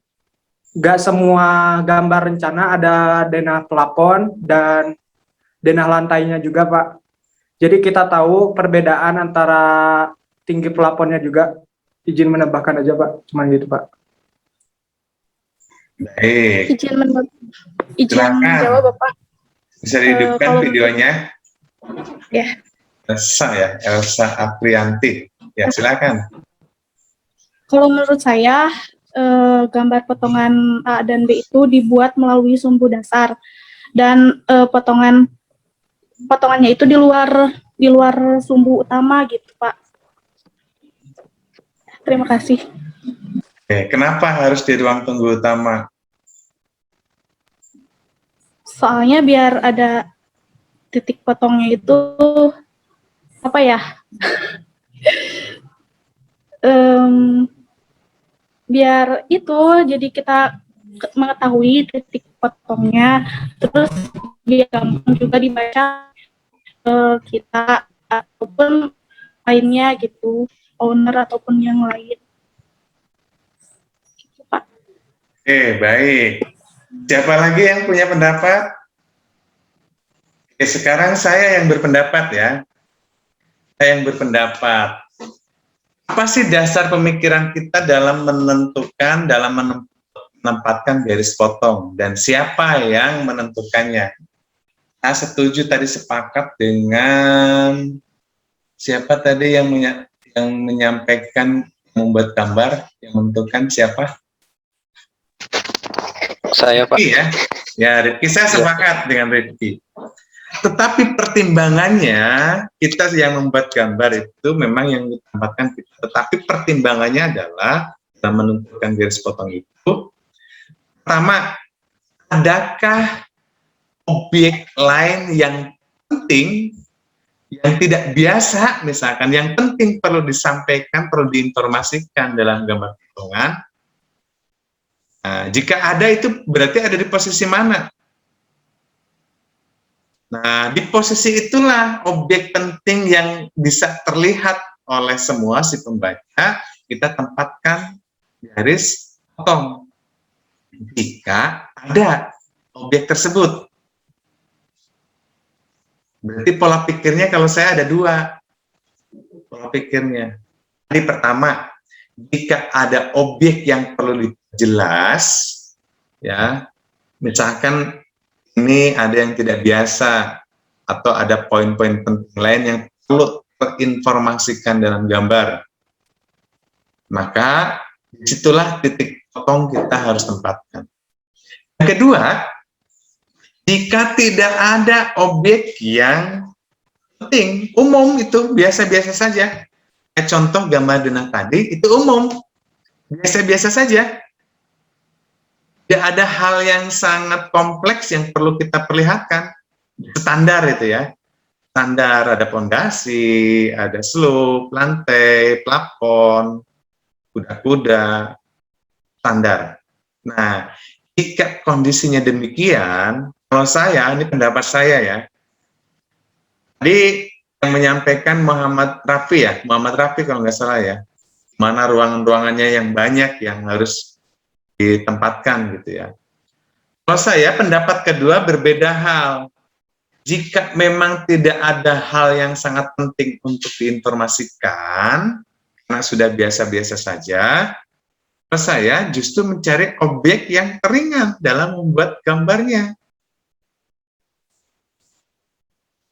nggak semua gambar rencana ada denah plafon dan denah lantainya juga, Pak. Jadi kita tahu perbedaan antara tinggi plafonnya juga. Izin menambahkan aja, Pak. Cuman gitu, Pak. Baik, Izin silakan. menjawab Bapak. Bisa dihidupkan kalau- videonya. Ya. Elsa Aprianti. Ya, silakan. Kalau menurut saya, gambar potongan A dan B itu dibuat melalui sumbu dasar dan potongannya itu di luar sumbu utama gitu, Pak. Terima kasih. Oke, kenapa harus di ruang tunggu utama? Soalnya biar ada titik potongnya itu apa ya? Biar itu jadi kita mengetahui titik potongnya, terus biar gampang juga dibaca kita ataupun lainnya gitu, owner ataupun yang lain. Gitu, Pak. Oke, baik. Siapa lagi yang punya pendapat? Oke, sekarang saya yang berpendapat ya. Saya yang berpendapat. Apa sih dasar pemikiran kita dalam menentukan, dalam menempatkan garis potong? Dan siapa yang menentukannya? Saya setuju tadi, sepakat dengan siapa tadi yang menyampaikan, membuat gambar, yang menentukan siapa? Saya, Pak. Rifki ya? Ya, Rifki, saya sepakat dengan Rifki. Tetapi pertimbangannya, kita yang membuat gambar itu memang yang ditempatkan kita. Tetapi pertimbangannya adalah dalam menentukan garis potong itu, pertama, adakah objek lain yang penting, yang tidak biasa, misalkan yang penting perlu disampaikan, perlu diinformasikan dalam gambar potongan. Nah, jika ada itu berarti ada di posisi mana? Nah, di posisi itulah objek penting yang bisa terlihat oleh semua si pembaca, kita tempatkan garis potong. Jika ada objek tersebut. Berarti pola pikirnya kalau saya ada dua. Pola pikirnya. Jadi pertama, jika ada objek yang perlu dijelas, ya, misalkan ini ada yang tidak biasa, atau ada poin-poin penting lain yang perlu terinformasikan dalam gambar. Maka, disitulah titik potong kita harus tempatkan. Yang kedua, jika tidak ada objek yang penting, umum itu biasa-biasa saja. Contoh gambar denah tadi, itu umum, biasa-biasa saja. Tidak ada hal yang sangat kompleks yang perlu kita perlihatkan. Standar itu ya. Standar, ada pondasi, ada slope, lantai, plafon, kuda-kuda, standar. Nah, jika kondisinya demikian, kalau saya, ini pendapat saya ya, tadi yang menyampaikan Muhammad Rafi ya, Muhammad Rafi kalau nggak salah ya, mana ruangan-ruangannya yang banyak yang harus ditempatkan gitu ya. Kalau saya, pendapat kedua berbeda hal. Jika memang tidak ada hal yang sangat penting untuk diinformasikan, karena sudah biasa-biasa saja, kalau saya justru mencari objek yang ringan dalam membuat gambarnya.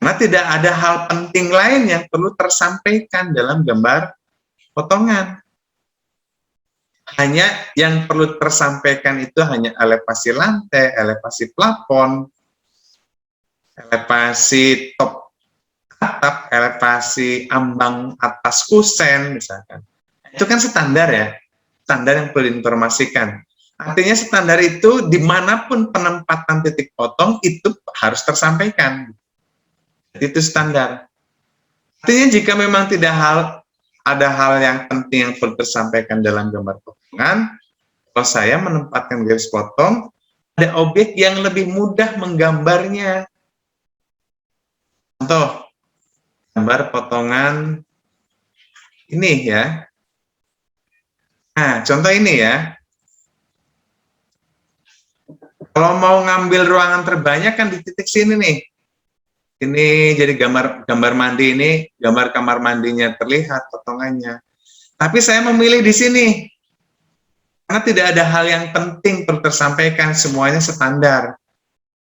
Karena tidak ada hal penting lain yang perlu tersampaikan dalam gambar potongan. Hanya yang perlu tersampaikan itu hanya elevasi lantai, elevasi plafon, elevasi top atap, elevasi ambang atas kusen misalkan. Itu kan standar ya, standar yang perlu diinformasikan. Artinya standar itu dimanapun penempatan titik potong itu harus tersampaikan. Jadi itu standar. Artinya jika memang tidak ada hal yang penting yang perlu tersampaikan dalam gambar potongan, kalau saya menempatkan garis potong, ada objek yang lebih mudah menggambarnya. Contoh, gambar potongan ini ya. Nah, contoh ini ya. Kalau mau ngambil ruangan terbanyak kan di titik sini nih. Ini jadi gambar mandi ini, gambar kamar mandinya terlihat potongannya. Tapi saya memilih di sini. Karena tidak ada hal yang penting perlu tersampaikan, semuanya standar.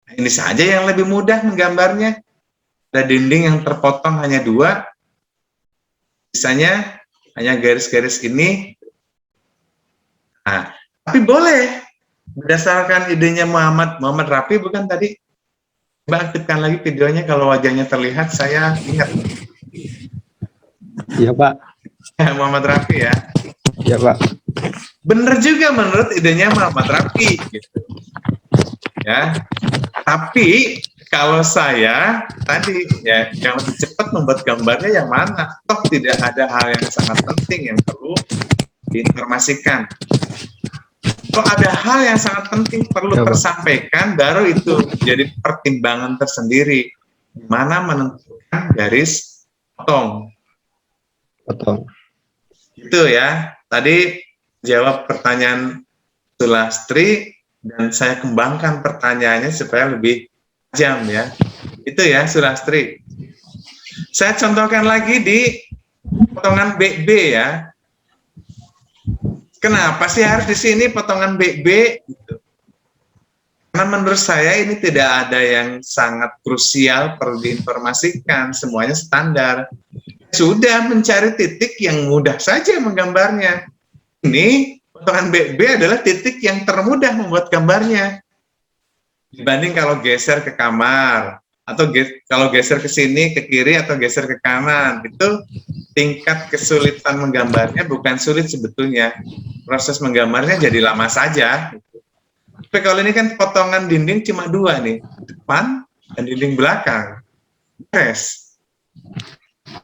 Nah, ini saja yang lebih mudah menggambarnya. Ada dinding yang terpotong hanya 2, sisanya hanya garis-garis ini. Nah, tapi boleh berdasarkan idenya Muhammad Rafi, bukan tadi? Coba aktifkan lagi videonya kalau wajahnya terlihat, saya ingat. Iya, Pak. Muhammad Rafi ya. Iya, Pak. Bener juga menurut idenya Muhammad Rafi gitu. Ya. Tapi kalau saya tadi ya yang lebih cepat membuat gambarnya yang mana? Toh tidak ada hal yang sangat penting yang perlu diinformasikan. Kalau ada hal yang sangat penting perlu tersampaikan, baru itu jadi pertimbangan tersendiri. Mana menentukan garis potong. Itu ya. Tadi jawab pertanyaan Sulastri dan saya kembangkan pertanyaannya supaya lebih tajam ya. Itu ya Sulastri. Saya contohkan lagi di potongan BB ya. Kenapa sih harus di sini potongan BB? Gitu. Karena menurut saya ini tidak ada yang sangat krusial perlu diinformasikan, semuanya standar. Sudah mencari titik yang mudah saja menggambarnya. Ini potongan BB adalah titik yang termudah membuat gambarnya. Dibanding kalau geser ke kamar, atau kalau geser ke sini, ke kiri, atau geser ke kanan, itu tingkat kesulitan menggambarnya bukan sulit sebetulnya. Proses menggambarnya jadi lama saja. Tapi kalau ini kan potongan dinding cuma 2 nih, depan dan dinding belakang. Beres.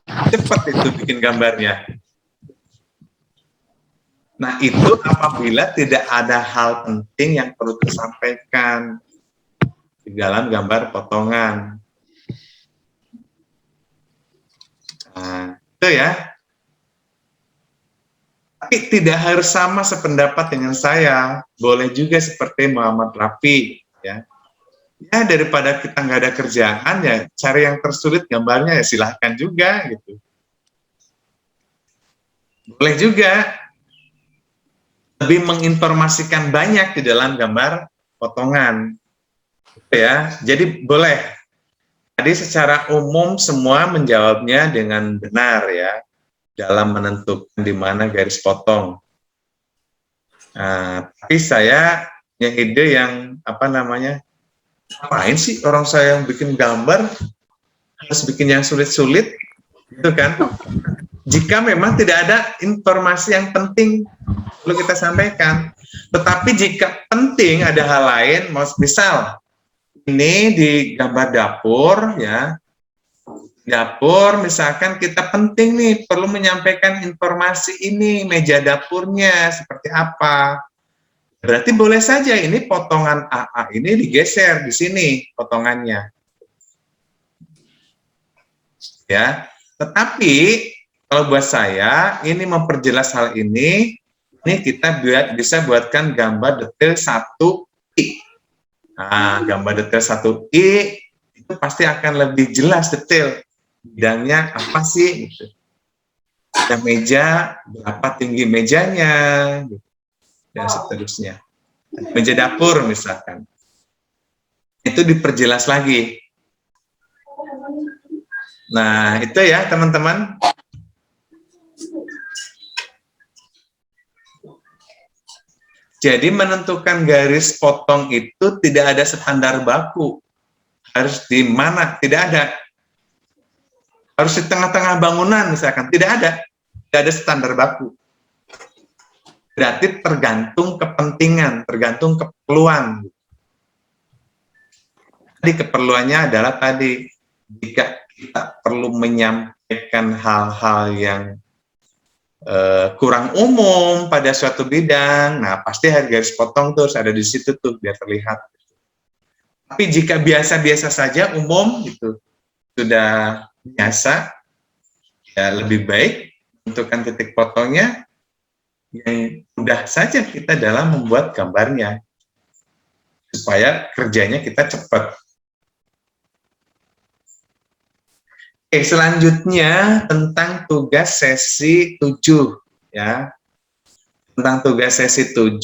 Cepat itu bikin gambarnya. Nah, itu apabila tidak ada hal penting yang perlu disampaikan di dalam gambar potongan. Nah, itu ya. Tapi tidak harus sama sependapat dengan saya. Boleh juga seperti Muhammad Rafi. Ya, daripada kita nggak ada kerjaan, ya cari yang tersulit gambarnya, ya silahkan juga. Gitu. Boleh juga lebih menginformasikan banyak di dalam gambar potongan. Ya, jadi boleh. Tadi secara umum semua menjawabnya dengan benar ya, dalam menentukan di mana garis potong. Nah, tapi saya punya ide yang ngapain sih orang saya yang bikin gambar harus bikin yang sulit-sulit, gitu kan? Jika memang tidak ada informasi yang penting perlu kita sampaikan. Tetapi jika penting ada hal lain, misal ini di gambar dapur ya, dapur misalkan kita penting nih perlu menyampaikan informasi ini, meja dapurnya seperti apa, berarti boleh saja ini potongan AA ini digeser di sini potongannya ya. Tetapi kalau buat saya ini memperjelas hal ini kita bisa buatkan gambar detail 1I. Nah, gambar detail 1I itu pasti akan lebih jelas detail bidangnya apa sih gitu. Ada meja, berapa tinggi mejanya gitu. Dan seterusnya. Meja dapur misalkan. Itu diperjelas lagi. Nah, itu ya teman-teman. Jadi menentukan garis potong itu tidak ada standar baku. Harus di mana? Tidak ada. Harus di tengah-tengah bangunan misalkan. Tidak ada. Tidak ada standar baku. Berarti tergantung kepentingan, tergantung keperluan. Jadi keperluannya adalah tadi, jika kita perlu menyampaikan hal-hal yang kurang umum pada suatu bidang, nah pasti garis potong terus ada di situ tuh biar terlihat. Tapi jika biasa-biasa saja umum gitu sudah biasa, ya lebih baik tentukan titik potongnya yang mudah saja kita dalam membuat gambarnya supaya kerjanya kita cepat. Oke, selanjutnya tentang tugas sesi 7 ya. tentang tugas sesi 7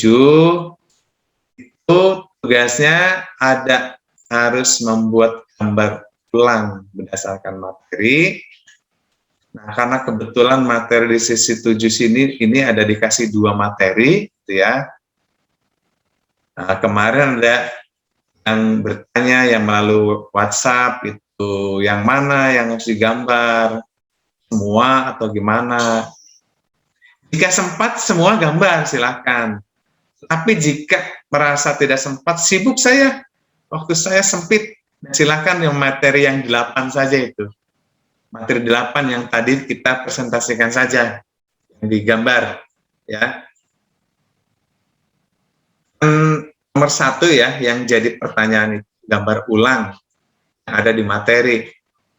itu tugasnya harus membuat gambar ulang berdasarkan materi. Nah, karena kebetulan materi di sesi 7 ini ada dikasih 2 materi, gitu ya. Nah, kemarin ada yang bertanya yang melalui WhatsApp itu yang mana yang harus digambar, semua atau gimana. Jika sempat semua gambar silahkan. Tapi jika merasa tidak sempat, sibuk saya, waktu saya sempit, silahkan yang materi yang 8 saja itu. Materi 8 yang tadi kita presentasikan saja, yang digambar. Ya. Nomor 1 ya, yang jadi pertanyaan itu, gambar ulang yang ada di materi.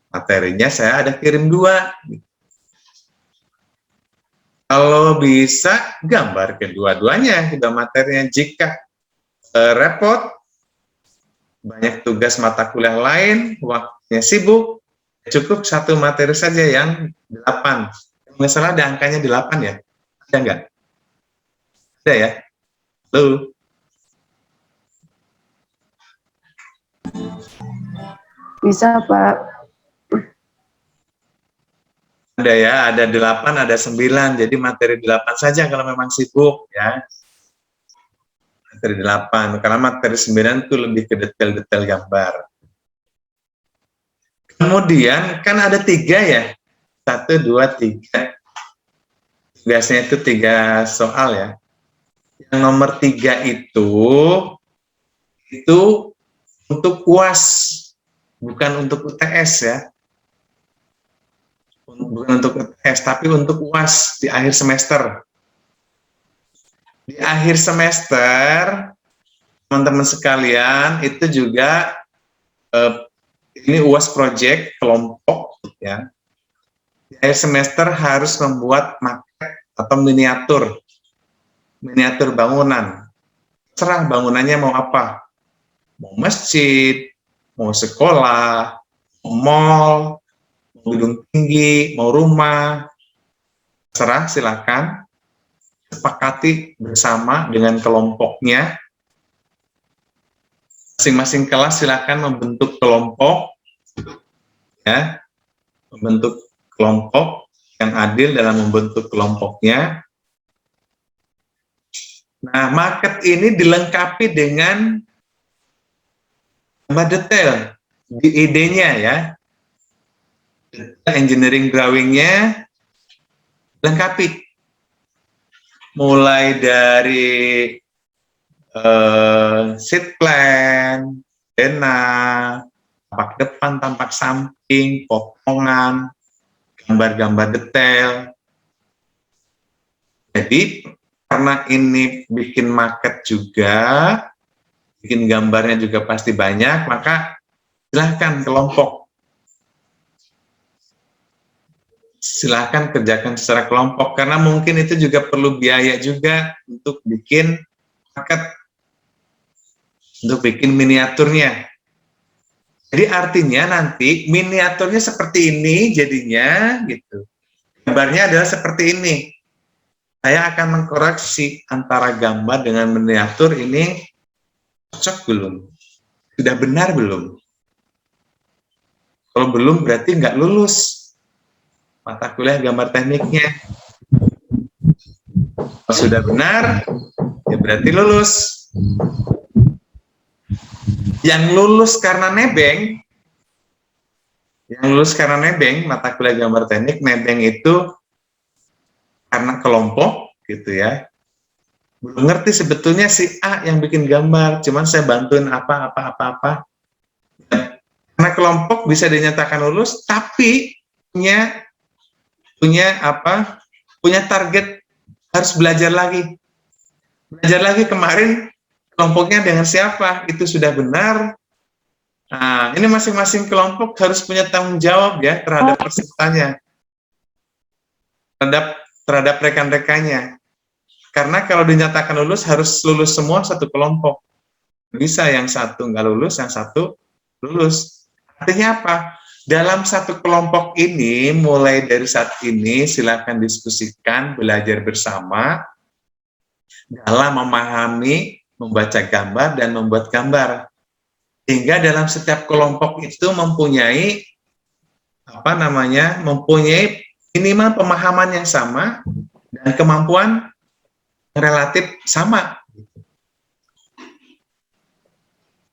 Materinya saya ada kirim 2. Kalau bisa, gambar kedua-duanya, kedua materinya. Jika repot, banyak tugas mata kuliah lain, waktunya sibuk, cukup 1 materi saja yang 8. Nggak salah ada angkanya 8 ya? Ada nggak? Ada ya? Halo? Bisa, Pak. Ada ya, ada 8, ada 9, jadi materi 8 saja kalau memang sibuk ya. Materi 8, karena materi 9 itu lebih ke detail-detail gambar. Kemudian kan ada 3 ya, 1, 2, 3. Biasanya itu 3 soal ya. Yang nomor 3 itu untuk UAS, bukan untuk UTS ya. Bukan untuk UTS, tapi untuk UAS di akhir semester. Di akhir semester, teman-teman sekalian, itu juga ini UAS project kelompok ya. Di akhir semester harus membuat maket atau miniatur bangunan. Terserah bangunannya mau apa, mau masjid, mau sekolah, mau mall, mau gedung tinggi, mau rumah, terserah, silakan. Sepakati bersama dengan kelompoknya. Masing-masing kelas silakan membentuk kelompok, ya, membentuk kelompok yang adil dalam membentuk kelompoknya. Nah, market ini dilengkapi dengan detail di idenya ya. Engineering drawing-nya lengkapi. Mulai dari sheet plan, denah, tampak depan, tampak samping, potongan, gambar-gambar detail. Jadi, karena ini bikin market juga, bikin gambarnya juga pasti banyak, maka silahkan kelompok. Silahkan kerjakan secara kelompok, karena mungkin itu juga perlu biaya juga untuk bikin market, untuk bikin miniaturnya. Jadi artinya nanti miniaturnya seperti ini jadinya gitu. Gambarnya adalah seperti ini. Saya akan mengkoreksi antara gambar dengan miniatur ini cocok belum? Sudah benar belum? Kalau belum berarti nggak lulus mata kuliah gambar tekniknya. Kalau sudah benar, ya berarti lulus. Yang lulus karena nebeng, mata kuliah gambar teknik, nebeng itu karena kelompok, gitu ya. Belum ngerti sebetulnya si A yang bikin gambar, cuman saya bantuin apa. Karena kelompok bisa dinyatakan lulus, tapi punya target harus belajar lagi. Belajar lagi kemarin kelompoknya dengan siapa, itu sudah benar. Nah, ini masing-masing kelompok harus punya tanggung jawab ya terhadap pesertanya, terhadap rekan-rekannya. Karena kalau dinyatakan lulus, harus lulus semua satu kelompok. Bisa yang satu nggak lulus, yang satu lulus. Artinya apa? Dalam satu kelompok ini, mulai dari saat ini, silakan diskusikan, belajar bersama, dalam memahami, membaca gambar, dan membuat gambar. Sehingga dalam setiap kelompok itu mempunyai mempunyai minimal pemahaman yang sama dan kemampuan relatif sama.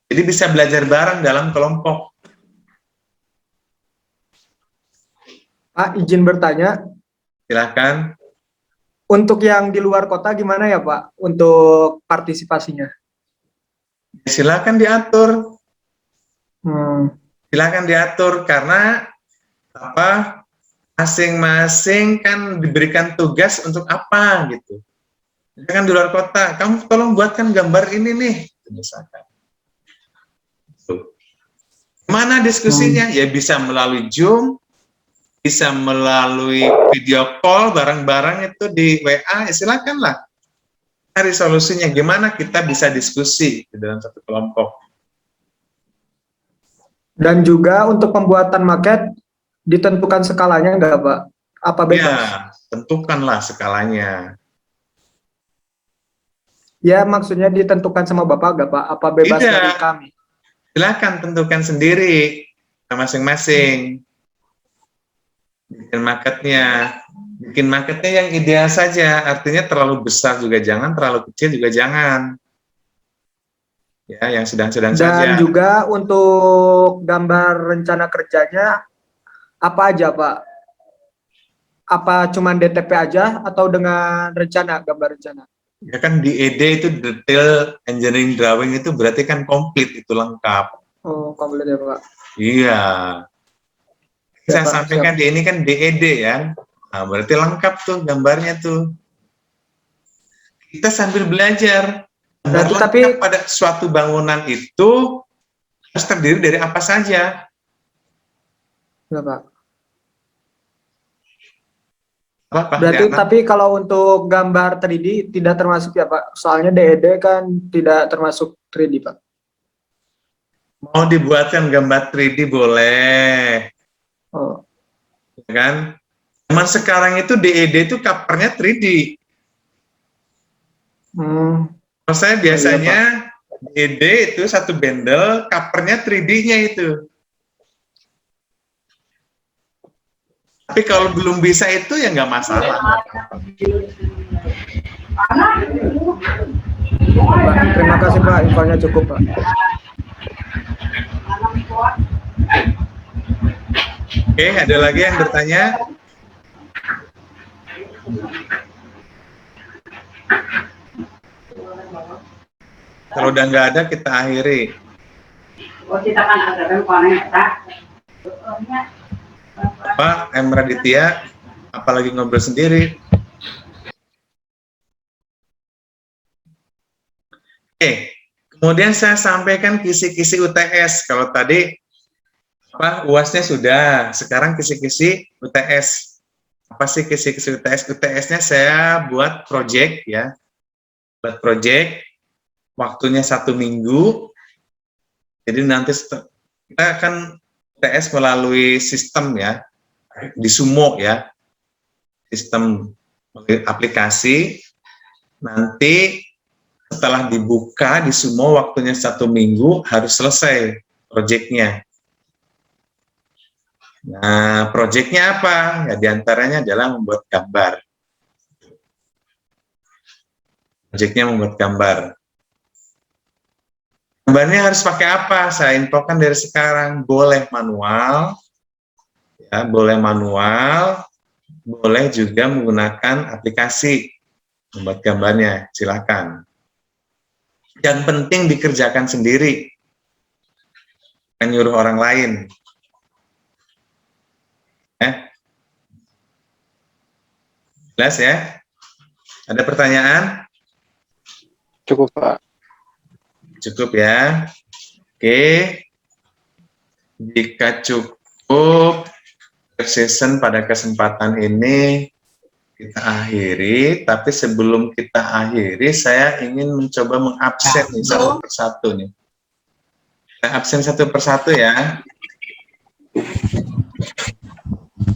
Jadi bisa belajar bareng dalam kelompok. Pak, izin bertanya. Silakan. Untuk yang di luar kota gimana ya Pak untuk partisipasinya? Silakan diatur. Silakan diatur karena masing-masing kan diberikan tugas untuk apa gitu. Jangan di luar kota, kamu tolong buatkan gambar ini nih, misalkan. Mana diskusinya? Ya bisa melalui Zoom, bisa melalui video call bareng-bareng itu di WA, ya silakanlah. Cari solusinya, gimana kita bisa diskusi di dalam satu kelompok. Dan juga untuk pembuatan maket, ditentukan skalanya enggak Pak? Apa bebas? Ya, tentukanlah skalanya. Ya, maksudnya ditentukan sama Bapak enggak Pak? Apa bebas Tidak. dari kami? Silakan tentukan sendiri, masing-masing. Bikin marketnya yang ideal saja, artinya terlalu besar juga jangan, terlalu kecil juga jangan. Ya, yang sedang-sedang saja. Dan juga untuk gambar rencana kerjanya apa aja Pak? Apa cuma DTP aja atau dengan rencana, gambar rencana? Ya kan di ED itu detail engineering drawing itu berarti kan komplit, itu lengkap. Oh, komplit ya Pak. Iya. Saya Siap, Pak, sampaikan di ini kan DED ya. Nah, berarti lengkap tuh gambarnya tuh. Kita sambil belajar. Berarti tapi pada suatu bangunan itu harus terdiri dari apa saja. ya Pak. Apa, Berarti Liana? tapi kalau untuk gambar 3D tidak termasuk ya Pak? Soalnya DED kan tidak termasuk 3D Pak. Mau dibuatkan gambar 3D boleh. Oh. Ya kan? Zaman sekarang itu DED itu covernya 3D. Kalau saya biasanya DED itu satu bundle, covernya 3D-nya itu. Tapi kalau belum bisa itu ya nggak masalah. Pak, terima kasih Pak, infonya cukup Pak. Oke, ada lagi yang bertanya? Kalau udah nggak ada, kita akhiri. Pak, M. Raditya, apalagi ngobrol sendiri. Oke, kemudian saya sampaikan kisi-kisi UTS. Kalau tadi UAS-nya sudah, sekarang kisi-kisi UTS. Apa sih kisi-kisi UTS? UTS-nya saya buat project ya. Buat project, waktunya 1 minggu. Jadi nanti kita akan UTS melalui sistem ya, di Sumo ya, sistem aplikasi. Nanti setelah dibuka di Sumo waktunya 1 minggu harus selesai proyeknya. Nah, proyeknya apa? Ya diantaranya adalah membuat gambar. Proyeknya membuat gambar. Gambarnya harus pakai apa? Saya infokan dari sekarang. Boleh manual, ya, boleh manual, boleh juga menggunakan aplikasi membuat gambarnya. Silakan. Yang penting dikerjakan sendiri, bukan nyuruh orang lain. Jelas ya? Ada pertanyaan? Cukup Pak. Cukup ya. Oke. Jika cukup session pada kesempatan ini kita akhiri, tapi sebelum kita akhiri saya ingin mencoba mengabsen nih satu persatu nih. Kita absen satu persatu ya.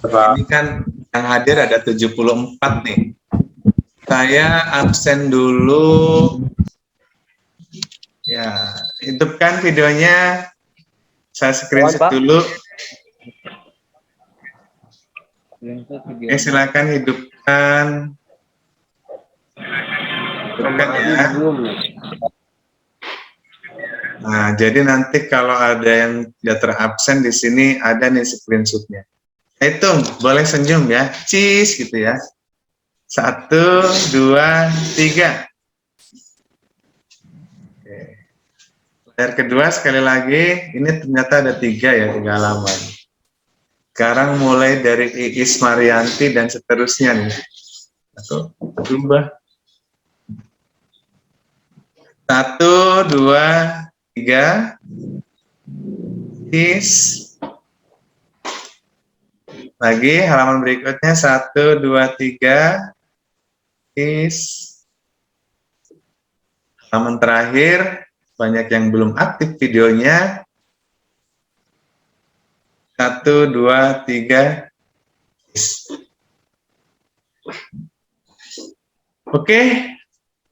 Ini kan yang hadir ada 74 nih. Saya absen dulu. Ya, hidupkan videonya. Saya screenshot Pak. dulu. Silakan hidupkan. Hidupkan ya. Nah, jadi nanti kalau ada yang tidak terabsen di sini ada nih screenshotnya. Hitung, boleh senyum ya, cheese gitu ya. 1, 2, 3. Oke. Layar kedua sekali lagi, ini ternyata ada 3 ya, 3 halaman. Sekarang mulai dari Iis Marianti dan seterusnya nih. Aku berubah. 1, 2, 3. Iis. Lagi halaman berikutnya 1, 2, 3. Iis. Halaman terakhir banyak yang belum aktif videonya. 1, 2, 3. Oke,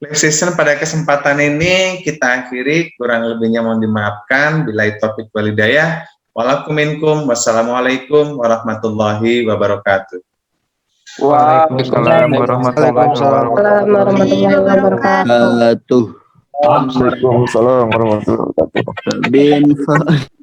live session pada kesempatan ini kita akhiri, kurang lebihnya mohon dimaafkan. Billahi taufiq wal hidayah. Wassalamualaikum warahmatullahi wabarakatuh. Waalaikumsalam warahmatullahi wabarakatuh. Waalaikumsalam warahmatullahi wabarakatuh.